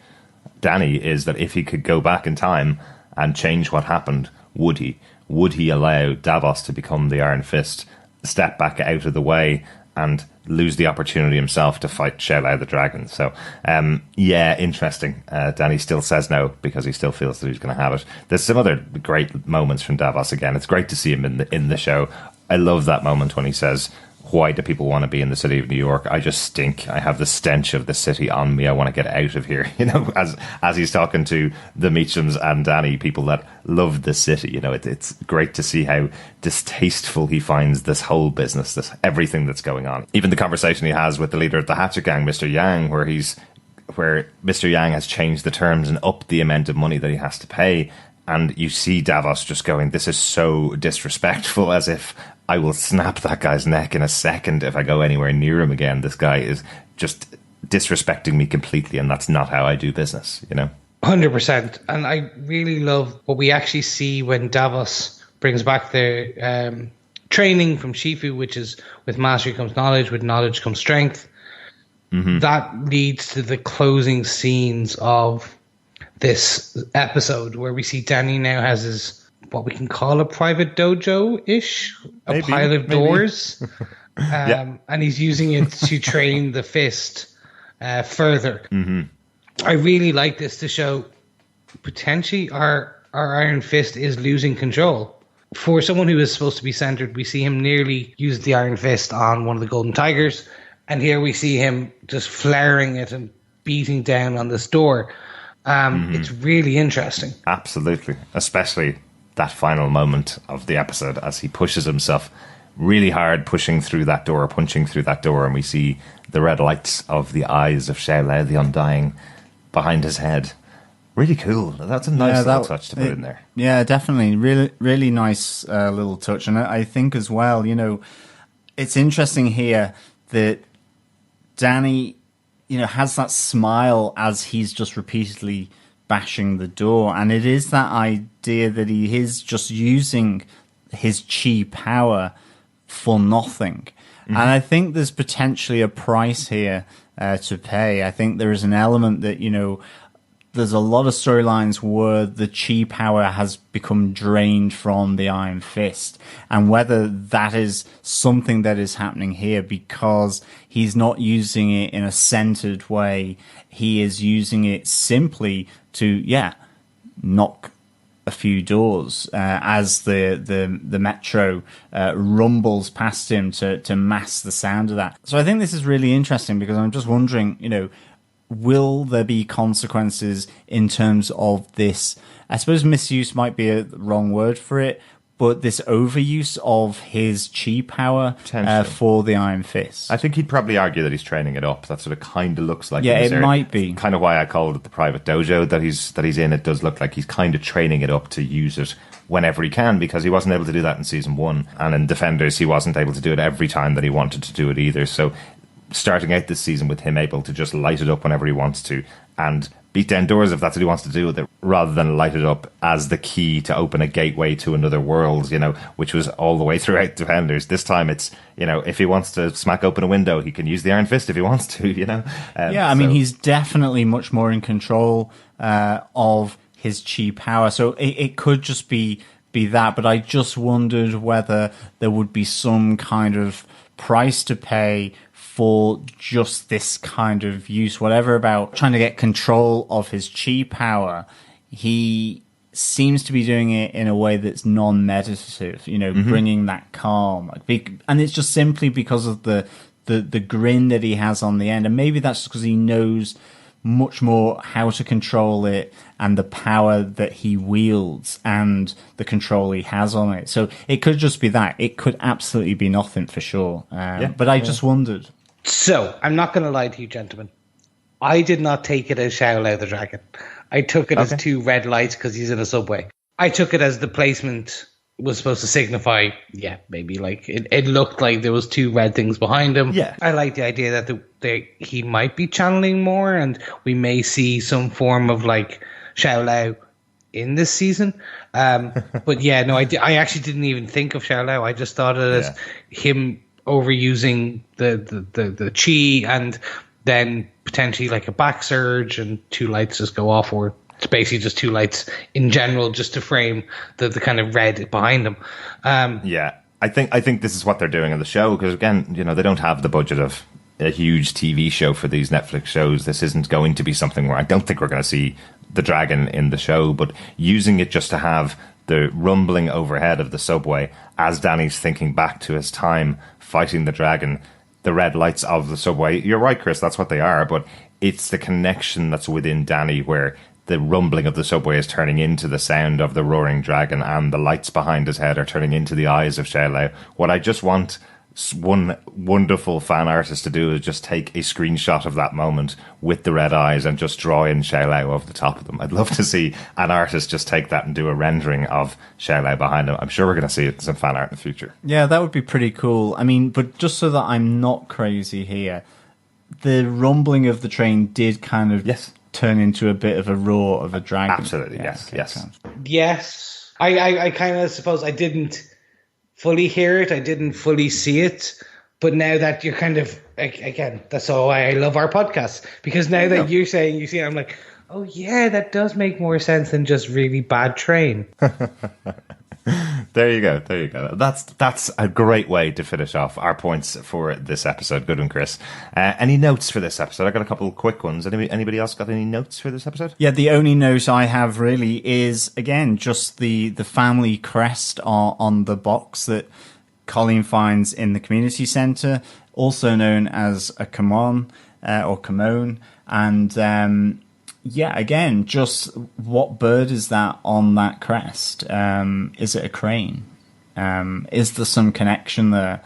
[SPEAKER 1] Dany is that if he could go back in time and change what happened, would he? Would he allow Davos to become the Iron Fist, step back out of the way, and lose the opportunity himself to fight Xiao the dragon? So, interesting. Dany still says no because he still feels that he's going to have it. There's some other great moments from Davos again. It's great to see him in the show. I love that moment when he says, "Why do people want to be in the city of New York? I just stink. I have the stench of the city on me. I want to get out of here." As he's talking to the Meachams and Dany, people that love the city. It's great to see how distasteful he finds this whole business, this everything that's going on. Even the conversation he has with the leader of the Hatchet Gang, Mr. Yang, where Mr. Yang has changed the terms and upped the amount of money that he has to pay. And you see Davos just going, "This is so disrespectful," as if I will snap that guy's neck in a second if I go anywhere near him again. This guy is just disrespecting me completely, and that's not how I do business,
[SPEAKER 3] 100%. And I really love what we actually see when Davos brings back the training from Shifu, which is with mastery comes knowledge, with knowledge comes strength. That leads to the closing scenes of this episode where we see Dany now has his, what we can call a private dojo-ish, a pile of doors, and he's using it to train the fist further. I really like this to show potentially our Iron Fist is losing control. For someone who is supposed to be centered, we see him nearly use the Iron Fist on one of the Golden Tigers, and here we see him just flaring it and beating down on this door. It's really interesting.
[SPEAKER 1] Absolutely. Especially that final moment of the episode as he pushes himself really hard, pushing through that door, punching through that door, and we see the red lights of the eyes of Xiao the Undying behind his head. Really cool. That's a nice little touch to put in there.
[SPEAKER 2] Yeah, definitely. Really, really nice little touch. And I think as well, it's interesting here that Danny, has that smile as he's just repeatedly bashing the door. And it is that idea that he is just using his chi power for nothing. Mm-hmm. And I think there's potentially a price here to pay. I think there is an element that, there's a lot of storylines where the chi power has become drained from the Iron Fist, and whether that is something that is happening here because he's not using it in a centered way. He is using it simply to, knock a few doors as the metro rumbles past him to mask the sound of that. So I think this is really interesting because I'm just wondering, will there be consequences in terms of this? I suppose misuse might be a wrong word for it, but this overuse of his chi power for the Iron Fist.
[SPEAKER 1] I think he'd probably argue that he's training it up. That's what it kind of looks like.
[SPEAKER 2] Yeah, it might be.
[SPEAKER 1] Kind of why I called it the private dojo that he's in. It does look like he's kind of training it up to use it whenever he can, because he wasn't able to do that in season 1. And in Defenders, he wasn't able to do it every time that he wanted to do it either. So starting out this season with him able to just light it up whenever he wants to and beat down doors if that's what he wants to do with it, rather than light it up as the key to open a gateway to another world, which was all the way throughout Defenders. This time it's, if he wants to smack open a window, he can use the Iron Fist if he wants to,
[SPEAKER 2] I mean, he's definitely much more in control of his chi power. So it could just be that, but I just wondered whether there would be some kind of price to pay for just this kind of use, whatever about trying to get control of his chi power. He seems to be doing it in a way that's non-meditative, bringing that calm. And it's just simply because of the grin that he has on the end. And maybe that's because he knows much more how to control it and the power that he wields and the control he has on it. So it could just be that. It could absolutely be nothing for sure. But I just wondered.
[SPEAKER 3] So, I'm not going to lie to you, gentlemen. I did not take it as Xiao the dragon. I took it as 2 red lights because he's in a subway. I took it as the placement was supposed to signify, maybe like it looked like there was 2 red things behind him.
[SPEAKER 1] Yeah.
[SPEAKER 3] I like the idea that he might be channeling more and we may see some form of like Xiao Lao in this season. But I actually didn't even think of Xiao Lao. I just thought of it as him overusing the chi and then potentially like a back surge and 2 lights just go off, or it's basically just 2 lights in general just to frame the kind of red behind them.
[SPEAKER 1] I think this is what they're doing in the show, because again, they don't have the budget of a huge TV show for these Netflix shows. This isn't going to be something where I don't think we're going to see the dragon in the show, but using it just to have the rumbling overhead of the subway as Danny's thinking back to his time fighting the dragon, the red lights of the subway. You're right, Chris, that's what they are, but it's the connection that's within Danny where the rumbling of the subway is turning into the sound of the roaring dragon and the lights behind his head are turning into the eyes of Xiao Lao. What I just want one wonderful fan artist to do is just take a screenshot of that moment with the red eyes and just draw in Xiao Lao over the top of them. I'd love to see an artist just take that and do a rendering of Xiao Lao behind him. I'm sure we're going to see it in some fan art in the future.
[SPEAKER 2] Yeah, that would be pretty cool. I mean, but just so that I'm not crazy here, the rumbling of the train did kind of turn into a bit of a roar of a dragon.
[SPEAKER 1] Absolutely, yes.
[SPEAKER 3] Yes. I kind of suppose I didn't fully hear it. I didn't fully see it. But now that you're kind of, again, that's why I love our podcast. Because now that you're saying you see it, I'm like, oh yeah, that does make more sense than just really bad train.
[SPEAKER 1] There you go. That's a great way to finish off our points for this episode. Good one, Chris. Any notes for this episode? I got a couple of quick ones. Anybody else got any notes for this episode?
[SPEAKER 2] Yeah, the only note I have really is, again, just the family crest on the box that Colleen finds in the community centre, also known as a kimono or kimono. And again, just what bird is that on that crest? Is it a crane? Is there some connection there?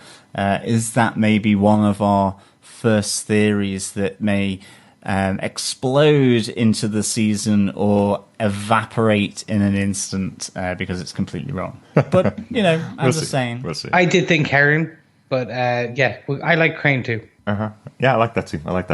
[SPEAKER 2] Is that maybe one of our first theories that may explode into the season or evaporate in an instant because it's completely wrong. But, I'm just saying.
[SPEAKER 1] We'll see.
[SPEAKER 3] I did think Heron, but I like Crane too.
[SPEAKER 1] Yeah, I like that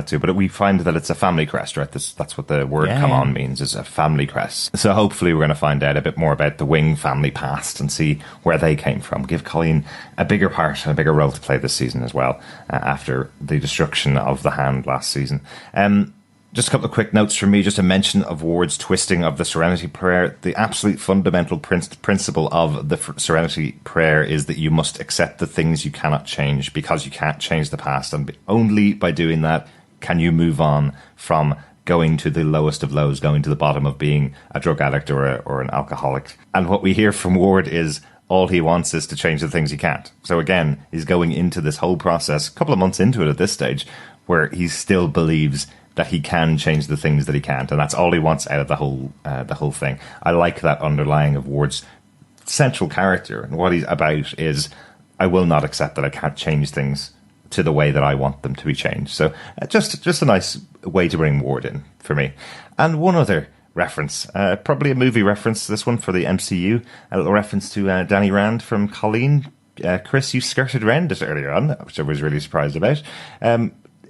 [SPEAKER 1] too. But we find that it's a family crest, right? That's what the word "come on" means, is a family crest. So hopefully we're going to find out a bit more about the Wing family past and see where they came from. Give Colleen a bigger part and a bigger role to play this season as well, after the destruction of the Hand last season. Just a couple of quick notes from me, just a mention of Ward's twisting of the Serenity Prayer. The absolute fundamental principle of the Serenity Prayer is that you must accept the things you cannot change because you can't change the past. And only by doing that can you move on from going to the lowest of lows, going to the bottom of being a drug addict or an alcoholic. And what we hear from Ward is all he wants is to change the things he can't. So again, he's going into this whole process, a couple of months into it at this stage, where he still believes that he can change the things that he can't, and that's all he wants out of the whole thing. I like that underlying of Ward's central character, and what he's about is, I will not accept that I can't change things to the way that I want them to be changed. So just a nice way to bring Ward in for me. And one other reference, probably a movie reference, this one for the MCU, a little reference to Danny Rand from Colleen. Chris, you skirted around it earlier on, which I was really surprised about.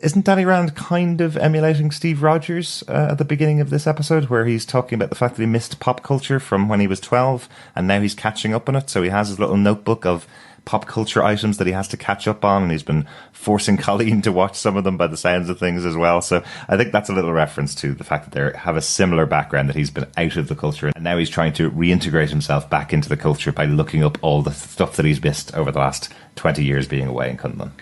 [SPEAKER 1] Isn't Danny Rand kind of emulating Steve Rogers at the beginning of this episode, where he's talking about the fact that he missed pop culture from when he was 12 and now he's catching up on it? So he has his little notebook of pop culture items that he has to catch up on, and he's been forcing Colleen to watch some of them by the sounds of things as well. So I think that's a little reference to the fact that they have a similar background, that he's been out of the culture and now he's trying to reintegrate himself back into the culture by looking up all the stuff that he's missed over the last 20 years being away in Cumberland.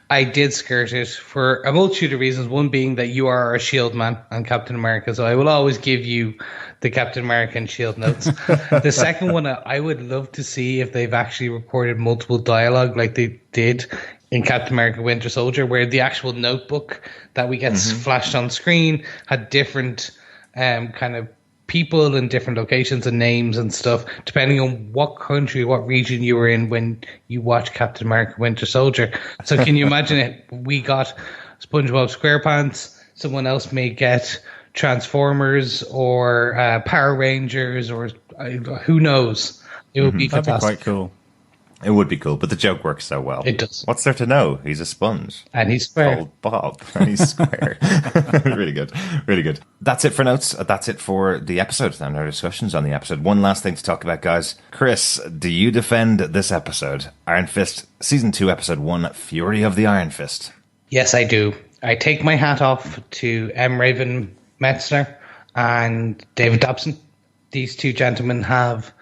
[SPEAKER 3] I did skirt it for a multitude of reasons, one being that you are a S.H.I.E.L.D. man and Captain America, so I will always give you the Captain America and S.H.I.E.L.D. notes. The second one, I would love to see if they've actually recorded multiple dialogue like they did in Captain America Winter Soldier, where the actual notebook that we get flashed on screen had different kind of people in different locations and names and stuff, depending on what country, what region you were in when you watched Captain America Winter Soldier. So can you imagine it? We got SpongeBob SquarePants, someone else may get Transformers or Power Rangers, or who knows. It would be fantastic.
[SPEAKER 2] That'd be quite cool.
[SPEAKER 1] It would be cool, but the joke works so well.
[SPEAKER 3] It does.
[SPEAKER 1] What's there to know? He's a sponge.
[SPEAKER 3] And he's square.
[SPEAKER 1] Called Bob. And he's square. Really good. Really good. That's it for notes. That's it for the episode and our discussions on the episode. One last thing to talk about, guys. Chris, do you defend this episode? Iron Fist, Season 2, Episode 1, Fury of the Iron Fist.
[SPEAKER 3] Yes, I do. I take my hat off to M. Raven Metzner and David Dobson. These two gentlemen have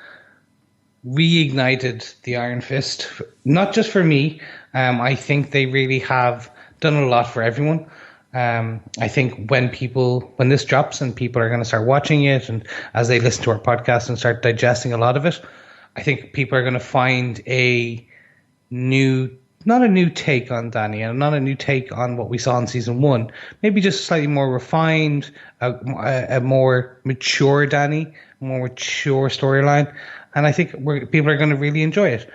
[SPEAKER 3] reignited the Iron Fist, not just for me. I think they really have done a lot for everyone. I think when this drops and people are going to start watching it, and as they listen to our podcast and start digesting a lot of it, I think people are going to find not a new take on Danny, and not a new take on what we saw in season 1. Maybe just slightly more refined, a more mature Danny, a more mature storyline. And I think people are going to really enjoy it.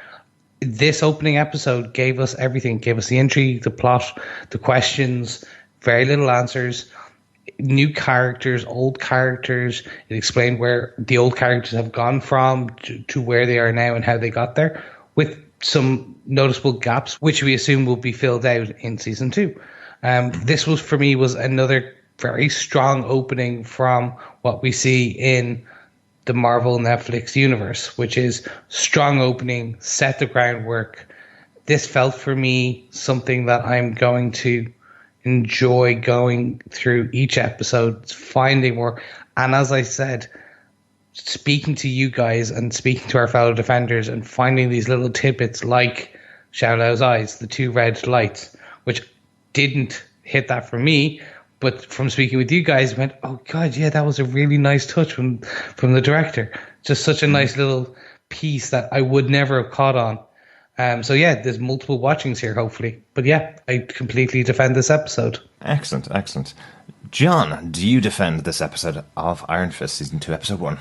[SPEAKER 3] This opening episode gave us everything. Gave us the intrigue, the plot, the questions, very little answers, new characters, old characters. It explained where the old characters have gone from to where they are now and how they got there, with some noticeable gaps, which we assume will be filled out in season 2. This was another very strong opening from what we see in the Marvel Netflix universe, which is strong opening, set the groundwork. This felt for me something that I'm going to enjoy going through each episode, finding more. And as I said, speaking to you guys and speaking to our fellow defenders and finding these little tidbits like Xiao Lao's eyes, the 2 red lights, which didn't hit that for me. But from speaking with you guys, I went, oh, God, yeah, that was a really nice touch from the director. Just such a nice little piece that I would never have caught on. So, yeah, there's multiple watchings here, hopefully. But, yeah, I completely defend this episode.
[SPEAKER 1] Excellent, excellent. John, do you defend this episode of Iron Fist, Season 2, Episode 1?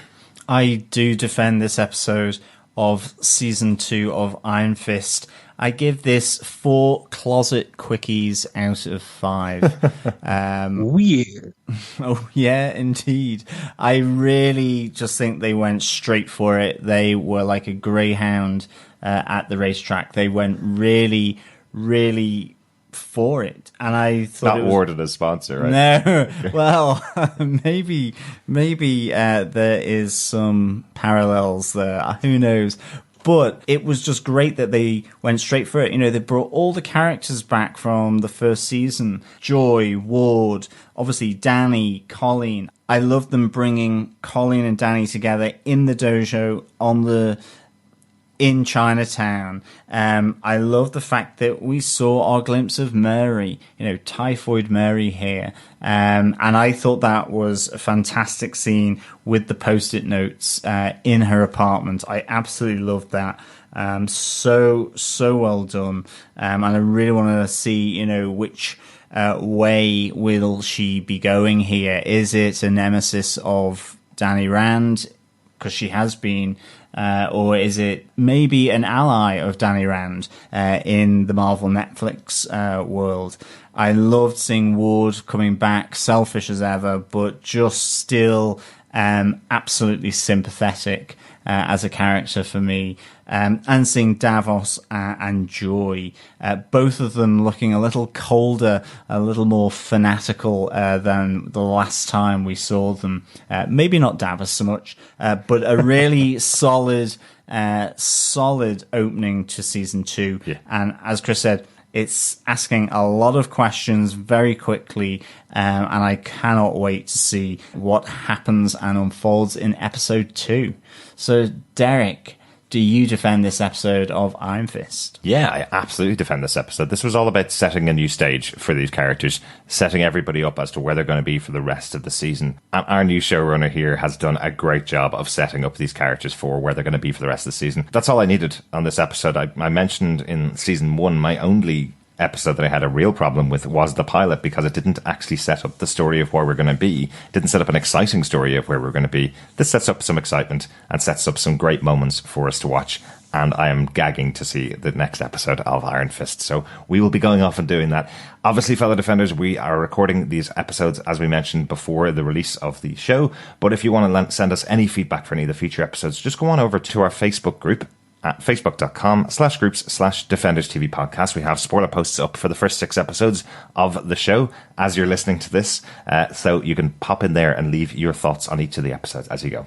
[SPEAKER 2] I do defend this episode of Season 2 of Iron Fist. I give this 4 closet quickies out of 5.
[SPEAKER 3] Weird.
[SPEAKER 2] Oh, yeah, indeed. I really just think they went straight for it. They were like a greyhound at the racetrack. They went really, really for it. And I thought
[SPEAKER 1] Not Ward as sponsor, right?
[SPEAKER 2] No. Well, maybe there is some parallels there. Who knows? But it was just great that they went straight for it. You know, they brought all the characters back from the first season. Joy, Ward, obviously Danny, Colleen. I love them bringing Colleen and Danny together in the dojo in Chinatown. I love the fact that we saw our glimpse of Mary, you know, Typhoid Mary here. And I thought that was a fantastic scene with the post-it notes in her apartment. I absolutely loved that. So well done. And I really want to see, you know, which way will she be going here? Is it a nemesis of Danny Rand? Because she has been. Or is it maybe an ally of Danny Rand in the Marvel Netflix world? I loved seeing Ward coming back, selfish as ever, but just still absolutely sympathetic as a character for me. And seeing Davos and Joy, both of them looking a little colder, a little more fanatical than the last time we saw them. Maybe not Davos so much, but a really solid opening to season 2.
[SPEAKER 1] Yeah.
[SPEAKER 2] And as Chris said, it's asking a lot of questions very quickly, and I cannot wait to see what happens and unfolds in episode 2. So, Derek, do you defend this episode of Iron Fist?
[SPEAKER 1] Yeah, I absolutely defend this episode. This was all about setting a new stage for these characters, setting everybody up as to where they're going to be for the rest of the season. And our new showrunner here has done a great job of setting up these characters for where they're going to be for the rest of the season. That's all I needed on this episode. I mentioned in season 1, my only episode that I had a real problem with was the pilot, because it didn't actually set up the story of where we're going to be. It didn't set up an exciting story of where we're going to be. This sets up some excitement and sets up some great moments for us to watch, and I am gagging to see the next episode of Iron Fist. So we will be going off and doing that. Obviously, fellow Defenders, we are recording these episodes, as we mentioned, before the release of the show. But if you want to send us any feedback for any of the future episodes, just go on over to our Facebook group at facebook.com/groups/Defenders TV podcast. We have spoiler posts up for the first 6 episodes of the show as you're listening to this. So you can pop in there and leave your thoughts on each of the episodes as you go.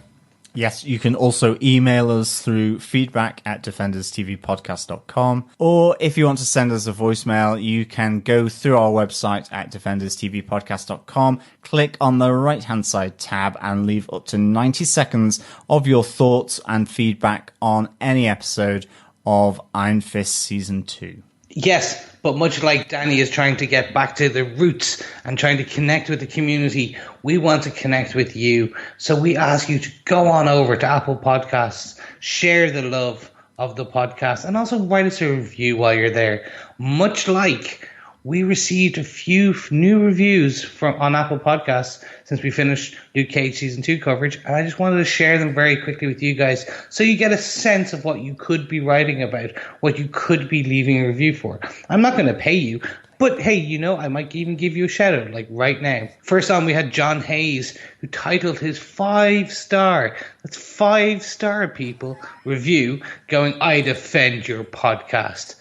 [SPEAKER 2] Yes, you can also email us through feedback@defenderstvpodcast.com. Or if you want to send us a voicemail, you can go through our website at defenderstvpodcast.com, click on the right-hand side tab, and leave up to 90 seconds of your thoughts and feedback on any episode of Iron Fist Season 2.
[SPEAKER 3] Yes, but much like Danny is trying to get back to the roots and trying to connect with the community, we want to connect with you. So we ask you to go on over to Apple Podcasts, share the love of the podcast, and also write us a review while you're there. Much like we received a few new reviews on Apple Podcasts since we finished Luke Cage Season 2 coverage, and I just wanted to share them very quickly with you guys so you get a sense of what you could be writing about, what you could be leaving a review for. I'm not going to pay you, but hey, you know, I might even give you a shout out, like right now. First on, we had John Hayes, who titled his 5-star, that's 5-star people, review going, "I defend your podcast,"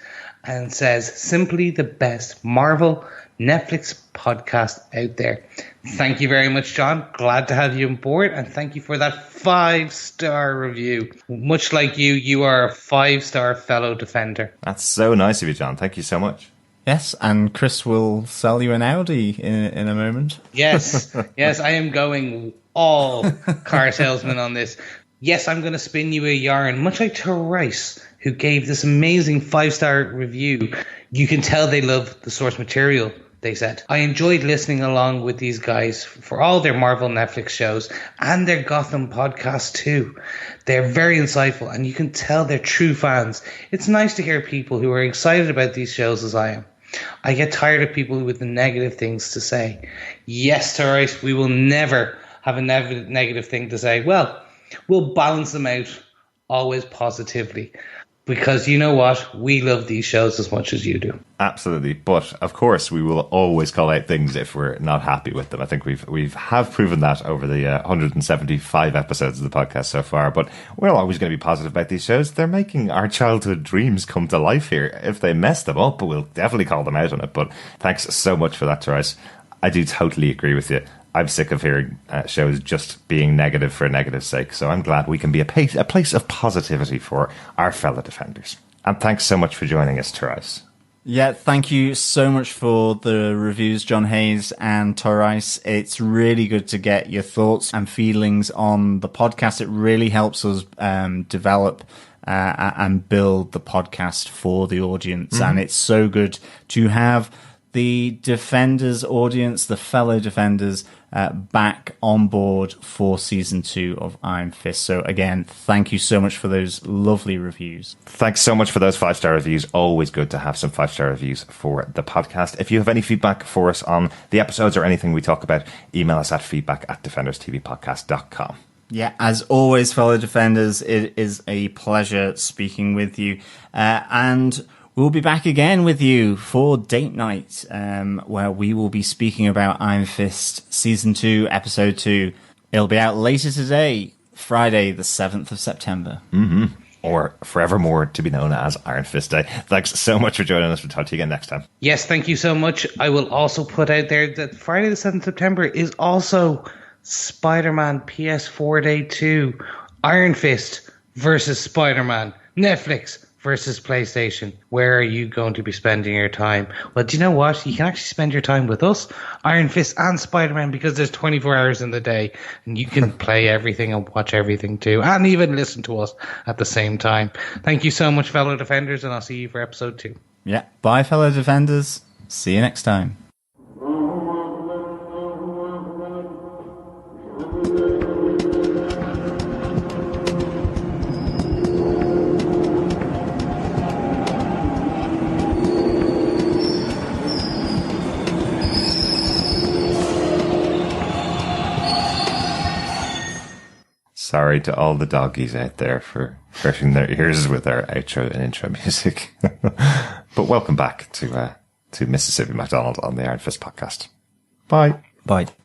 [SPEAKER 3] and says, "Simply the best Marvel Netflix podcast out there." Thank you very much, John. Glad to have you on board, and thank you for that 5-star review. Much like you are a 5-star fellow Defender.
[SPEAKER 1] That's so nice of you, John. Thank you so much.
[SPEAKER 2] Yes, and Chris will sell you an Audi in a moment.
[SPEAKER 3] Yes, yes, I am going all car salesman on this. Yes, I'm going to spin you a yarn, much like Therese, who gave this amazing 5-star review. You can tell they love the source material, they said. "I enjoyed listening along with these guys for all their Marvel Netflix shows and their Gotham podcast too. They're very insightful, and you can tell they're true fans. It's nice to hear people who are excited about these shows as I am. I get tired of people with the negative things to say." Yes, Therese, we will never have a negative thing to say. Well, we'll balance them out always positively. Because you know what? We love these shows as much as you do.
[SPEAKER 1] Absolutely. But of course, we will always call out things if we're not happy with them. I think we have proven that over the 175 episodes of the podcast so far. But we're always going to be positive about these shows. They're making our childhood dreams come to life here. If they mess them up, we'll definitely call them out on it. But thanks so much for that, Therese. I do totally agree with you. I'm sick of hearing shows just being negative for negative's sake, so I'm glad we can be a place of positivity for our fellow defenders. And thanks so much for joining us, Therese.
[SPEAKER 2] Yeah, thank you so much for the reviews, John Hayes and Therese. It's really good to get your thoughts and feelings on the podcast. It really helps us develop and build the podcast for the audience. And it's so good to have the Defenders audience, the fellow Defenders, back on board for season 2 of Iron Fist. So again, thank you so much for those lovely reviews.
[SPEAKER 1] Thanks so much for those 5-star reviews. Always good to have some 5-star reviews for the podcast. If you have any feedback for us on the episodes or anything we talk about, email us at feedback@defenderstvpodcast.com.
[SPEAKER 2] Yeah, as always, fellow Defenders, it is a pleasure speaking with you. And we'll be back again with you for Date Night, where we will be speaking about Iron Fist Season 2, Episode 2. It'll be out later today, Friday, the 7th of September.
[SPEAKER 1] Mm-hmm. Or forevermore to be known as Iron Fist Day. Thanks so much for joining us. We'll talk to you again next time.
[SPEAKER 3] Yes, thank you so much. I will also put out there that Friday the 7th of September is also Spider-Man PS4 Day 2. Iron Fist versus Spider-Man. Netflix versus PlayStation. Where are you going to be spending your time? Well, do you know what? You can actually spend your time with us, Iron Fist and Spider-Man, because there's 24 hours in the day and you can play everything and watch everything too, and even listen to us at the same time. Thank you so much, fellow Defenders, and I'll see you for episode 2.
[SPEAKER 2] Yeah, bye, fellow Defenders. See you next time.
[SPEAKER 1] Sorry to all the doggies out there for hurting their ears with our outro and intro music. But welcome back to Mississippi McDonald on the Iron Fist podcast. Bye.
[SPEAKER 2] Bye.